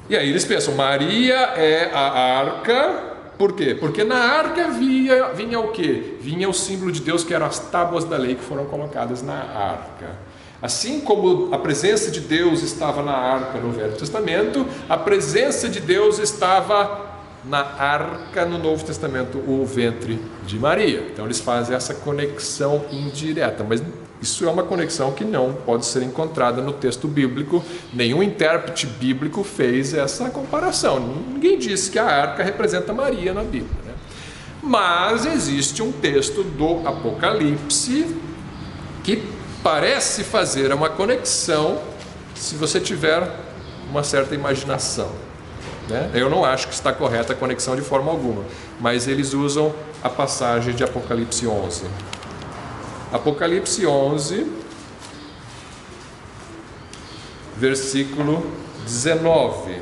E aí eles pensam, Maria é a arca. Por quê? Porque na arca vinha o quê? Vinha o símbolo de Deus, que eram as tábuas da lei que foram colocadas na arca. Assim como a presença de Deus estava na arca no Velho Testamento, a presença de Deus estava na arca no Novo Testamento, o ventre de Maria. Então eles fazem essa conexão indireta, mas isso é uma conexão que não pode ser encontrada no texto bíblico. Nenhum intérprete bíblico fez essa comparação. Ninguém disse que a arca representa Maria na Bíblia, né? Mas existe um texto do Apocalipse que parece fazer uma conexão, se você tiver uma certa imaginação, né? Eu não acho que está correta a conexão de forma alguma, mas eles usam a passagem de Apocalipse 11. Apocalipse 11, versículo 19.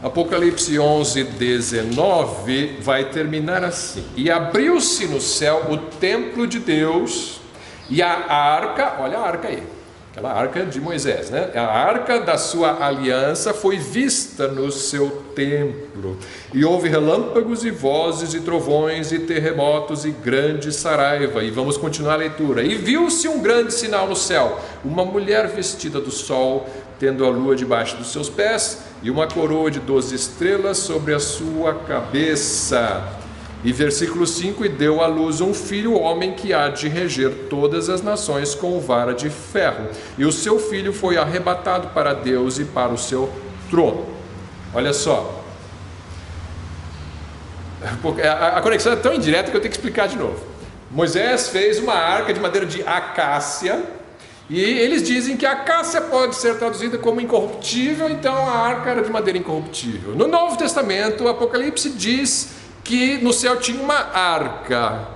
Apocalipse 11, 19 vai terminar assim: e abriu-se no céu o templo de Deus, e a arca, olha a arca aí, aquela arca de Moisés, né? A arca da sua aliança foi vista no seu templo, e houve relâmpagos e vozes e trovões e terremotos e grande saraiva. E vamos continuar a leitura. E viu-se um grande sinal no céu, uma mulher vestida do sol, tendo a lua debaixo dos seus pés, e uma coroa de 12 estrelas sobre a sua cabeça. E versículo 5: e deu à luz um filho homem, que há de reger todas as nações com vara de ferro. E o seu filho foi arrebatado para Deus e para o seu trono. Olha só, a conexão é tão indireta que eu tenho que explicar de novo. Moisés fez uma arca de madeira de acácia, e eles dizem que a acácia pode ser traduzida como incorruptível, então a arca era de madeira incorruptível. No Novo Testamento, o Apocalipse diz que no céu tinha uma arca,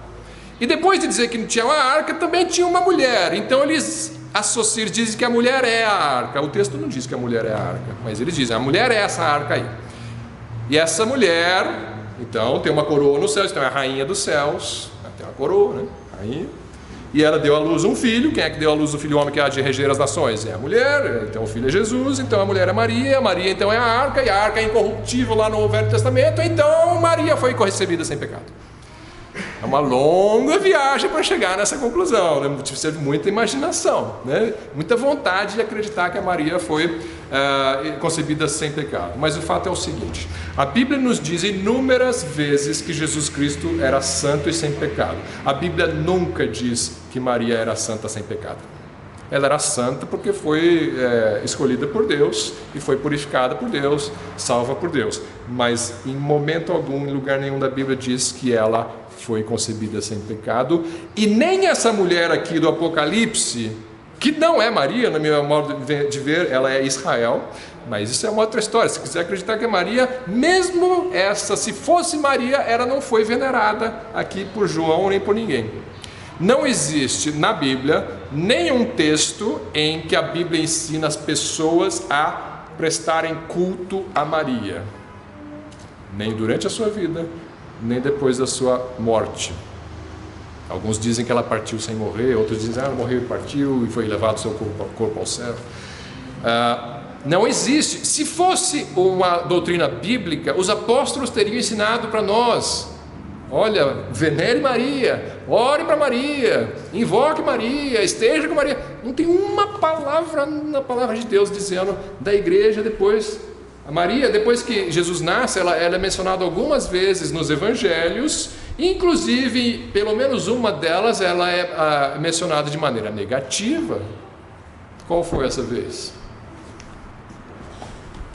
e depois de dizer que não tinha uma arca, também tinha uma mulher. Então eles associam, dizem que a mulher é a arca. O texto não diz que a mulher é a arca, mas eles dizem, a mulher é essa arca aí. E essa mulher, então, tem uma coroa no céu, então é a rainha dos céus, tem uma coroa, né? Rainha. E ela deu à luz um filho. Quem é que deu à luz o filho homem que há de reger as nações? É a mulher. Então o filho é Jesus, então a mulher é Maria. Maria então é a arca, e a arca é incorruptível lá no Velho Testamento. Então Maria foi concebida sem pecado. É uma longa viagem para chegar nessa conclusão, né? Precisa de muita imaginação, né? Muita vontade de acreditar que a Maria foi concebida sem pecado. Mas o fato é o seguinte: a Bíblia nos diz inúmeras vezes que Jesus Cristo era santo e sem pecado. A Bíblia nunca diz que Maria era santa sem pecado. Ela era santa porque foi escolhida por Deus e foi purificada por Deus, salva por Deus. Mas em momento algum, em lugar nenhum da Bíblia diz que ela foi concebida sem pecado. E nem essa mulher aqui do Apocalipse, que não é Maria, no meu modo de ver, ela é Israel, mas isso é uma outra história. Se quiser acreditar que é Maria, mesmo essa, se fosse Maria, ela não foi venerada aqui por João nem por ninguém. Não existe na Bíblia nenhum texto em que a Bíblia ensina as pessoas a prestarem culto a Maria, nem durante a sua vida, nem depois da sua morte. Alguns dizem que ela partiu sem morrer, outros dizem que ela morreu e partiu e foi levado seu corpo ao céu. Não existe. Se fosse uma doutrina bíblica, os apóstolos teriam ensinado para nós: olha, venere Maria, ore para Maria, invoque Maria, esteja com Maria. Não tem uma palavra na palavra de Deus dizendo da igreja depois. A Maria, depois que Jesus nasce, ela é mencionada algumas vezes nos evangelhos, inclusive, pelo menos uma delas, ela é mencionada de maneira negativa. Qual foi essa vez?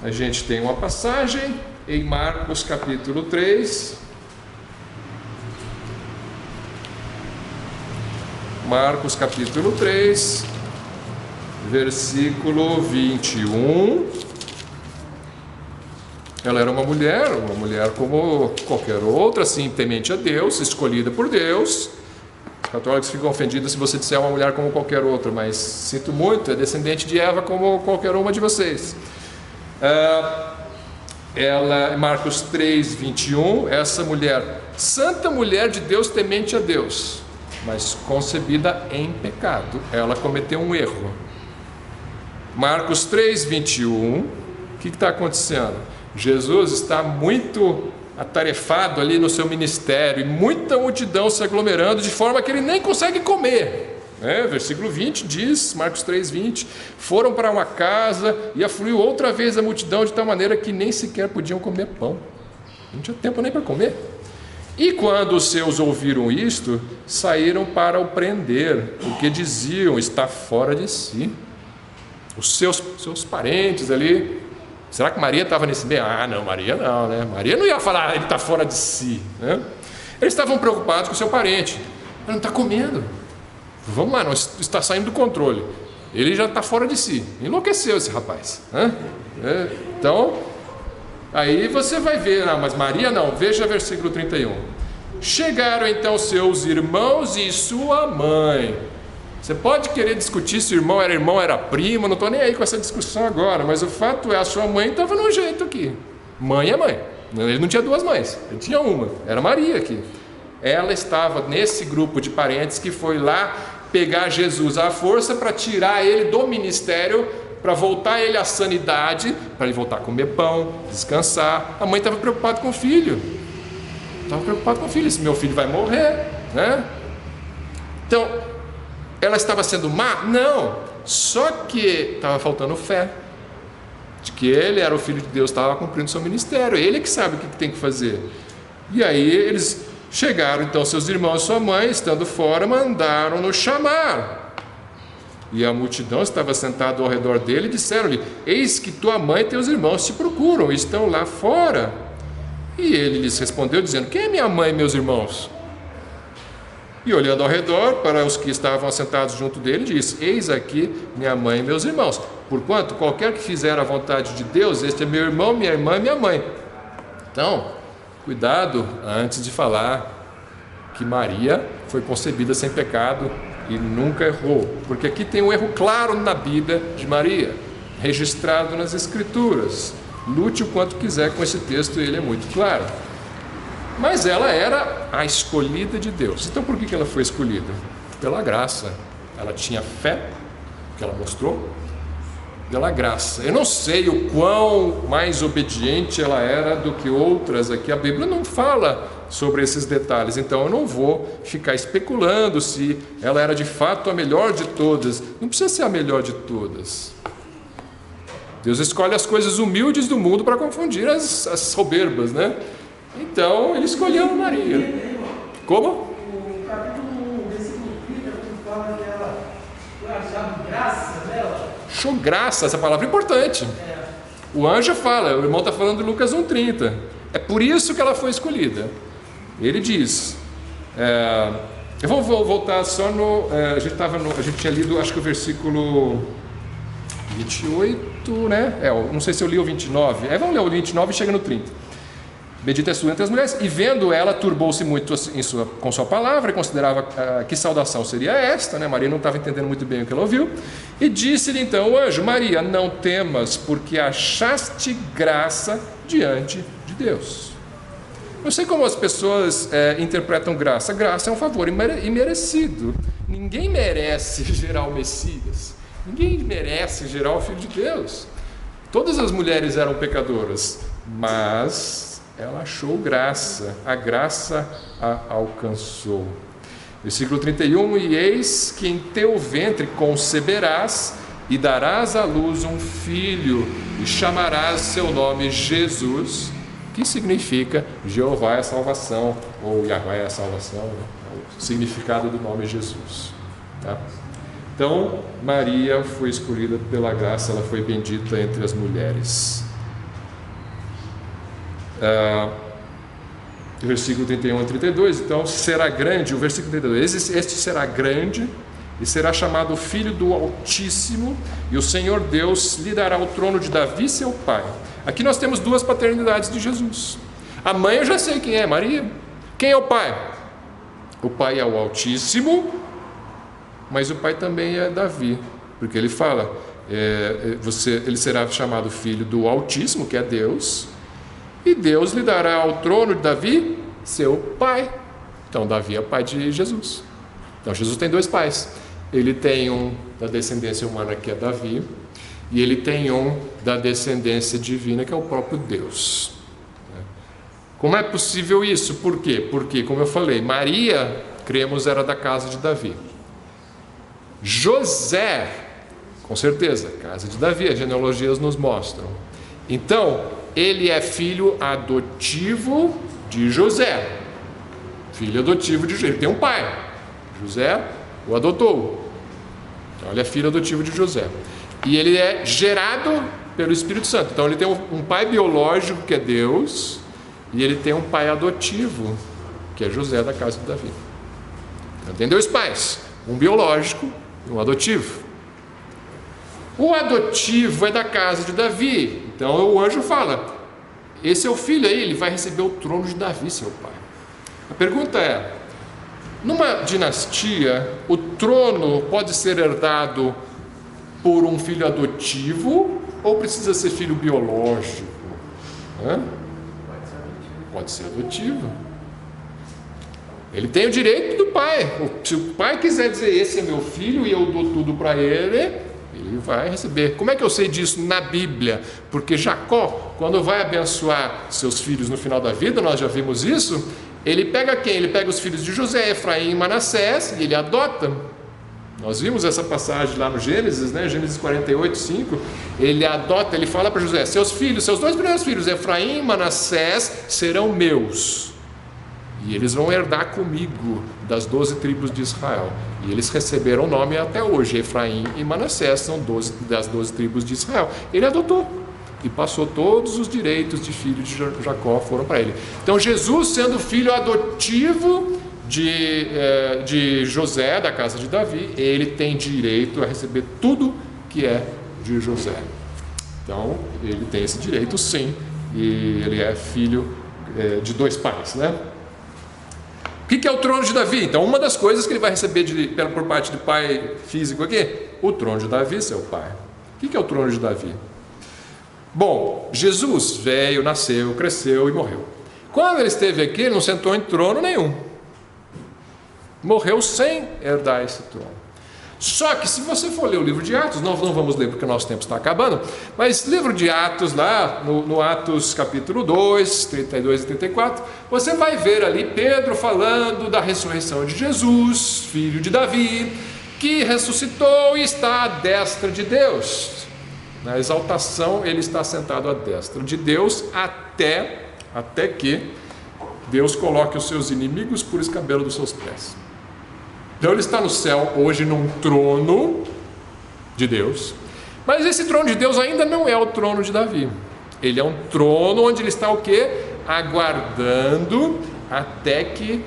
A gente tem uma passagem em Marcos capítulo 3. Marcos capítulo 3, versículo 21. Ela era uma mulher como qualquer outra, assim, temente a Deus, escolhida por Deus. Os católicos ficam ofendidos se você disser uma mulher como qualquer outra, mas sinto muito, é descendente de Eva como qualquer uma de vocês. Ela, Marcos 3, 21, essa mulher, santa mulher de Deus, temente a Deus, mas concebida em pecado, ela cometeu um erro. Marcos 3, 21, o que está acontecendo? Jesus está muito atarefado ali no seu ministério, e muita multidão se aglomerando, de forma que ele nem consegue comer. Versículo 20 diz, Marcos 3, 20, foram para uma casa e afluiu outra vez a multidão, de tal maneira que nem sequer podiam comer pão. Não tinha tempo nem para comer. E quando os seus ouviram isto, saíram para o prender, porque diziam: está fora de si. Os seus parentes ali. Será que Maria estava nesse meio? Não, Maria não, né? Maria não ia falar, ele está fora de si, né? Eles estavam preocupados com o seu parente. Ele não está comendo. Vamos lá, não está saindo do controle. Ele já está fora de si, enlouqueceu esse rapaz, né? Então, aí você vai ver, não, mas Maria não, veja versículo 31. Chegaram então seus irmãos e sua mãe. Você pode querer discutir se o irmão era primo, não estou nem aí com essa discussão agora, mas o fato é, a sua mãe estava no jeito aqui. Mãe é mãe, ele não tinha duas mães, ele tinha uma, era Maria aqui. Ela estava nesse grupo de parentes que foi lá pegar Jesus à força para tirar ele do ministério, para voltar ele à sanidade, para ele voltar a comer pão, descansar. A mãe estava preocupada com o filho, esse meu filho vai morrer, né? Então, ela estava sendo má? Não, só que estava faltando fé, de que ele era o Filho de Deus, estava cumprindo seu ministério, ele que sabe o que tem que fazer. E aí eles chegaram, então seus irmãos e sua mãe, estando fora, mandaram-no chamar. E a multidão estava sentada ao redor dele e disseram-lhe: eis que tua mãe e teus irmãos te procuram, estão lá fora. E ele lhes respondeu dizendo: quem é minha mãe e meus irmãos? E olhando ao redor para os que estavam assentados junto dele, disse: eis aqui minha mãe e meus irmãos, porquanto qualquer que fizer a vontade de Deus, este é meu irmão, minha irmã e minha mãe. Então, cuidado antes de falar que Maria foi concebida sem pecado e nunca errou, porque aqui tem um erro claro na Bíblia de Maria, registrado nas Escrituras. Lute o quanto quiser com esse texto, ele é muito claro. Mas ela era a escolhida de Deus. Então por que ela foi escolhida? Pela graça. Ela tinha fé, que ela mostrou, pela graça. Eu não sei o quão mais obediente ela era do que outras aqui. A Bíblia não fala sobre esses detalhes, então eu não vou ficar especulando se ela era de fato a melhor de todas. Não precisa ser a melhor de todas. Deus escolhe as coisas humildes do mundo para confundir as soberbas, né? Então, ele escolheu Maria. Como? O capítulo 1, versículo 30, quando fala que ela foi achado graça dela. Achou graça, essa palavra é importante. O anjo fala, o irmão está falando de Lucas 1,30. É por isso que ela foi escolhida. Ele diz, eu vou voltar só no, a gente tinha lido, acho que o versículo 28, né? Não sei se eu li o 29. Vamos ler o 29 e chega no 30. Bendita és tu entre as mulheres, e vendo ela, turbou-se muito com sua palavra, e considerava que saudação seria esta, né? Maria não estava entendendo muito bem o que ela ouviu, e disse-lhe então o anjo: Maria, não temas, porque achaste graça diante de Deus. Não sei como as pessoas interpretam graça. Graça é um favor imerecido. Ninguém merece gerar o Messias, ninguém merece gerar o Filho de Deus. Todas as mulheres eram pecadoras, mas ela achou graça, a graça a alcançou. Versículo 31, e eis que em teu ventre conceberás e darás à luz um filho, e chamarás seu nome Jesus, que significa Jeová é a salvação, ou Yahvé é a salvação, né? O significado do nome Jesus. Tá? Então, Maria foi escolhida pela graça, ela foi bendita entre as mulheres. Versículo 31 a 32, então será grande, o versículo 32, este será grande e será chamado Filho do Altíssimo, e o Senhor Deus lhe dará o trono de Davi seu pai. Aqui nós temos duas paternidades de Jesus. A mãe eu já sei quem é, Maria. Quem é o pai? O pai é o Altíssimo, mas o pai também é Davi, porque ele fala, ele será chamado Filho do Altíssimo, que é Deus, e Deus lhe dará ao trono de Davi, seu pai. Então Davi é o pai de Jesus. Então Jesus tem dois pais. Ele tem um da descendência humana, que é Davi, e ele tem um da descendência divina, que é o próprio Deus. Como é possível isso? Por quê? Porque, como eu falei, Maria, cremos, era da casa de Davi. José, com certeza, casa de Davi, as genealogias nos mostram. Então, ele é filho adotivo de José. Filho adotivo de José. Ele tem um pai. José o adotou. Então, ele é filho adotivo de José. E ele é gerado pelo Espírito Santo. Então, ele tem um pai biológico, que é Deus, e ele tem um pai adotivo, que é José, da casa de Davi. Então, tem dois pais. Um biológico e um adotivo. O adotivo é da casa de Davi. Então o anjo fala: esse é o filho aí, ele vai receber o trono de Davi, seu pai. A pergunta é: numa dinastia, o trono pode ser herdado por um filho adotivo ou precisa ser filho biológico? Pode ser adotivo. Ele tem o direito do pai. Se o pai quiser dizer: esse é meu filho e eu dou tudo para ele, ele vai receber. Como é que eu sei disso na Bíblia? Porque Jacó, quando vai abençoar seus filhos no final da vida, nós já vimos isso, ele pega quem? Ele pega os filhos de José, Efraim e Manassés, e ele adota. Nós vimos essa passagem lá no Gênesis, né? Gênesis 48, 5. Ele adota, ele fala para José: seus filhos, seus 2 primeiros filhos, Efraim e Manassés, serão meus. E eles vão herdar comigo das 12 tribos de Israel. E eles receberam o nome até hoje. Efraim e Manassés são das 12 tribos de Israel. Ele adotou e passou todos os direitos de filho de Jacó, foram para ele. Então Jesus, sendo filho adotivo de José, da casa de Davi, ele tem direito a receber tudo que é de José. Então ele tem esse direito, sim. E ele é filho de 2 pais, né? O que é o trono de Davi? Então, uma das coisas que ele vai receber por parte do pai físico aqui: o trono de Davi, seu pai. O que é o trono de Davi? Bom, Jesus veio, nasceu, cresceu e morreu. Quando ele esteve aqui, ele não sentou em trono nenhum. Morreu sem herdar esse trono. Só que se você for ler o livro de Atos, nós não vamos ler porque o nosso tempo está acabando, mas livro de Atos lá, no Atos capítulo 2, 32 e 34, você vai ver ali Pedro falando da ressurreição de Jesus, filho de Davi, que ressuscitou e está à destra de Deus. Na exaltação ele está sentado à destra de Deus até que Deus coloque os seus inimigos por escabelo dos seus pés. Então ele está no céu hoje num trono de Deus, mas esse trono de Deus ainda não é o trono de Davi. Ele é um trono onde ele está o quê? Aguardando até que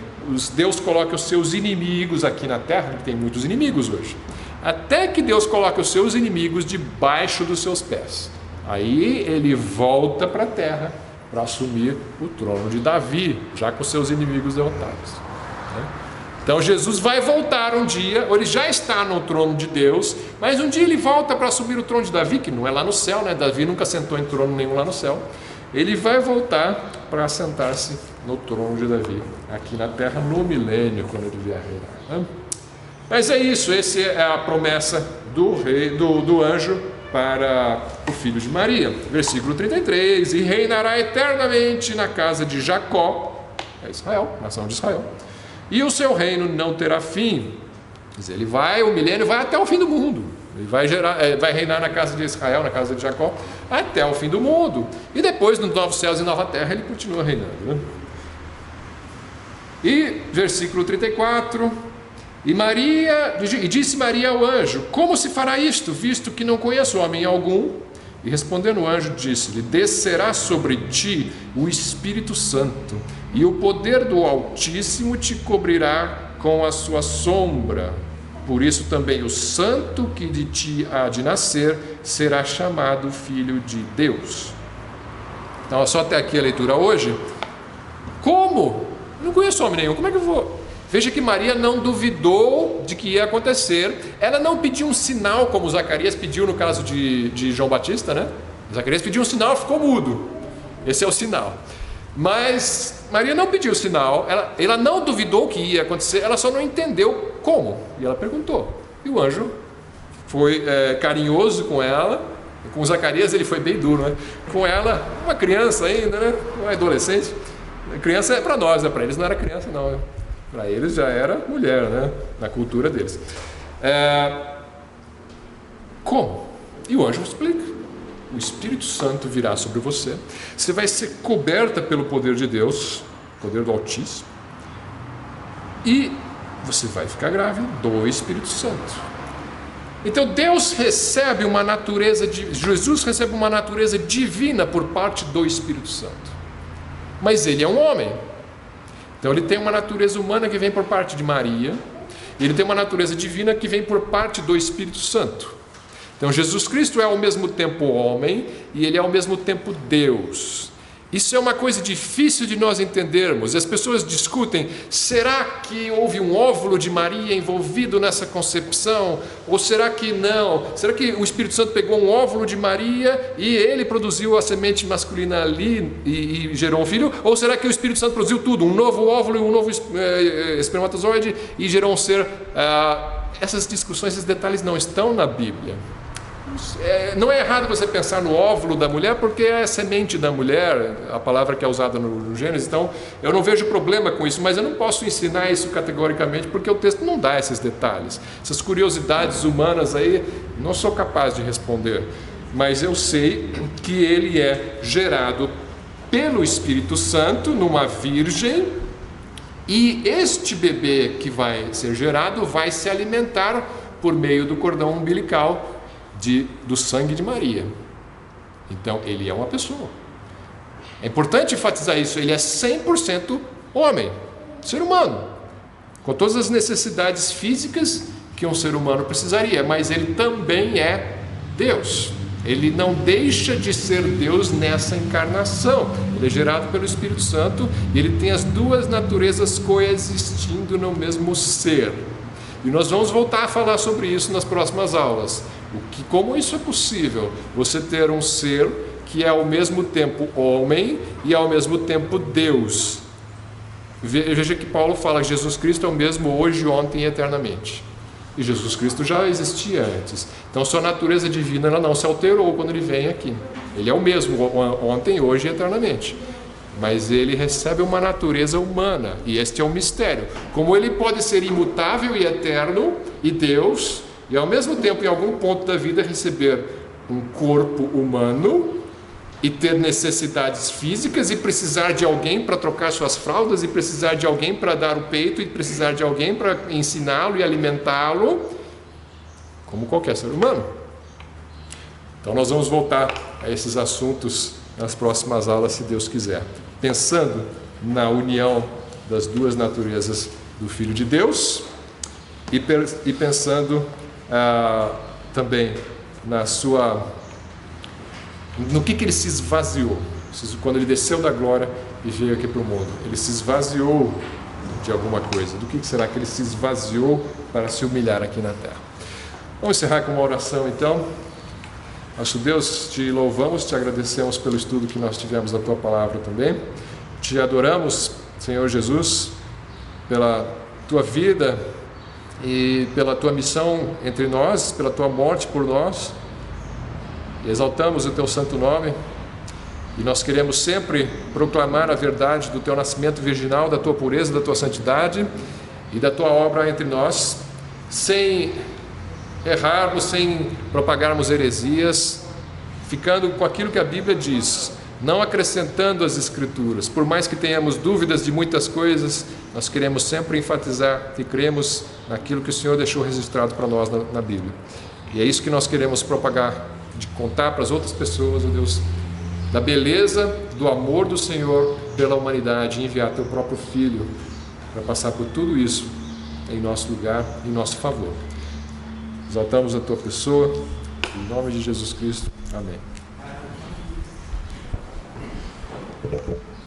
Deus coloque os seus inimigos aqui na terra, que tem muitos inimigos hoje, até que Deus coloque os seus inimigos debaixo dos seus pés. Aí ele volta para a terra para assumir o trono de Davi, já com seus inimigos derrotados. Então Jesus vai voltar um dia, ou ele já está no trono de Deus, mas um dia ele volta para assumir o trono de Davi, que não é lá no céu, né? Davi nunca sentou em trono nenhum lá no céu. Ele vai voltar para sentar-se no trono de Davi, aqui na terra, no milênio, quando ele vier reinar. Mas é isso, essa é a promessa do anjo para o filho de Maria. Versículo 33: e reinará eternamente na casa de Jacó, é Israel, nação de Israel, e o seu reino não terá fim. Quer dizer, o milênio vai até o fim do mundo. Ele vai reinar na casa de Israel, na casa de Jacó, até o fim do mundo. E depois, nos novos céus e nova terra, ele continua reinando, né? E versículo 34: e disse Maria ao anjo: como se fará isto, visto que não conheço homem algum? E respondendo o anjo, disse-lhe: descerá sobre ti o Espírito Santo, e o poder do Altíssimo te cobrirá com a sua sombra. Por isso também o santo que de ti há de nascer será chamado Filho de Deus. Então, só até aqui a leitura hoje. Como? Não conheço homem nenhum, como é que eu vou? Veja que Maria não duvidou de que ia acontecer. Ela não pediu um sinal, como Zacarias pediu no caso de João Batista, né? Zacarias pediu um sinal e ficou mudo. Esse é o sinal. Mas Maria não pediu sinal, ela não duvidou que ia acontecer, ela só não entendeu como. E ela perguntou. E o anjo foi carinhoso com ela. Com Zacarias ele foi bem duro, né? Com ela, uma criança ainda, né? Uma adolescente. Criança é para nós, né? Para eles não era criança não, né? Para eles já era mulher, né? Na cultura deles. Como? E o anjo explica. O Espírito Santo virá sobre você. Você vai ser coberta pelo poder de Deus, poder do Altíssimo. E você vai ficar grávida do Espírito Santo. Então Deus recebe uma natureza, Jesus recebe uma natureza divina por parte do Espírito Santo. Mas ele é um homem. Então ele tem uma natureza humana que vem por parte de Maria, e ele tem uma natureza divina que vem por parte do Espírito Santo. Então Jesus Cristo é ao mesmo tempo homem e ele é ao mesmo tempo Deus. Isso é uma coisa difícil de nós entendermos. As pessoas discutem, será que houve um óvulo de Maria envolvido nessa concepção? Ou será que não? Será que o Espírito Santo pegou um óvulo de Maria e ele produziu a semente masculina ali e gerou um filho? Ou será que o Espírito Santo produziu tudo, um novo óvulo e um novo espermatozoide e gerou um ser? Essas discussões, esses detalhes não estão na Bíblia. Não é errado você pensar no óvulo da mulher, porque é a semente da mulher, a palavra que é usada no Gênesis. Então eu não vejo problema com isso, mas eu não posso ensinar isso categoricamente, porque o texto não dá esses detalhes. Essas curiosidades humanas aí, não sou capaz de responder, mas eu sei que ele é gerado pelo Espírito Santo numa virgem, e este bebê que vai ser gerado vai se alimentar por meio do cordão umbilical do sangue de Maria. Então ele é uma pessoa. É importante enfatizar isso. Ele é 100% homem, ser humano, com todas as necessidades físicas que um ser humano precisaria, mas ele também é Deus. Ele não deixa de ser Deus nessa encarnação. Ele é gerado pelo Espírito Santo e ele tem as duas naturezas coexistindo no mesmo ser. E nós vamos voltar a falar sobre isso nas próximas aulas. Como isso é possível? Você ter um ser que é ao mesmo tempo homem e ao mesmo tempo Deus. Veja que Paulo fala que Jesus Cristo é o mesmo hoje, ontem e eternamente. E Jesus Cristo já existia antes. Então sua natureza divina ela não se alterou quando ele vem aqui. Ele é o mesmo ontem, hoje e eternamente. Mas ele recebe uma natureza humana, e este é um mistério. Como ele pode ser imutável e eterno, e Deus, e ao mesmo tempo, em algum ponto da vida, receber um corpo humano, e ter necessidades físicas, e precisar de alguém para trocar suas fraldas, e precisar de alguém para dar o peito, e precisar de alguém para ensiná-lo e alimentá-lo, como qualquer ser humano. Então nós vamos voltar a esses assuntos nas próximas aulas, se Deus quiser, pensando na união das duas naturezas do Filho de Deus e pensando também no que ele se esvaziou. Quando ele desceu da glória e veio aqui para o mundo, ele se esvaziou de alguma coisa. Do que será que ele se esvaziou para se humilhar aqui na terra? Vamos encerrar com uma oração então. Nosso Deus, te louvamos, te agradecemos pelo estudo que nós tivemos da Tua Palavra também. Te adoramos, Senhor Jesus, pela Tua vida e pela Tua missão entre nós, pela Tua morte por nós. E exaltamos o Teu santo nome e nós queremos sempre proclamar a verdade do Teu nascimento virginal, da Tua pureza, da Tua santidade e da Tua obra entre nós, sem errarmos, sem propagarmos heresias, ficando com aquilo que a Bíblia diz, não acrescentando as Escrituras. Por mais que tenhamos dúvidas de muitas coisas, nós queremos sempre enfatizar que cremos naquilo que o Senhor deixou registrado para nós na Bíblia. E é isso que nós queremos propagar, de contar para as outras pessoas, ó Deus, da beleza, do amor do Senhor pela humanidade, e enviar Teu próprio Filho para passar por tudo isso em nosso lugar, em nosso favor. Exaltamos a Tua pessoa, em nome de Jesus Cristo. Amém.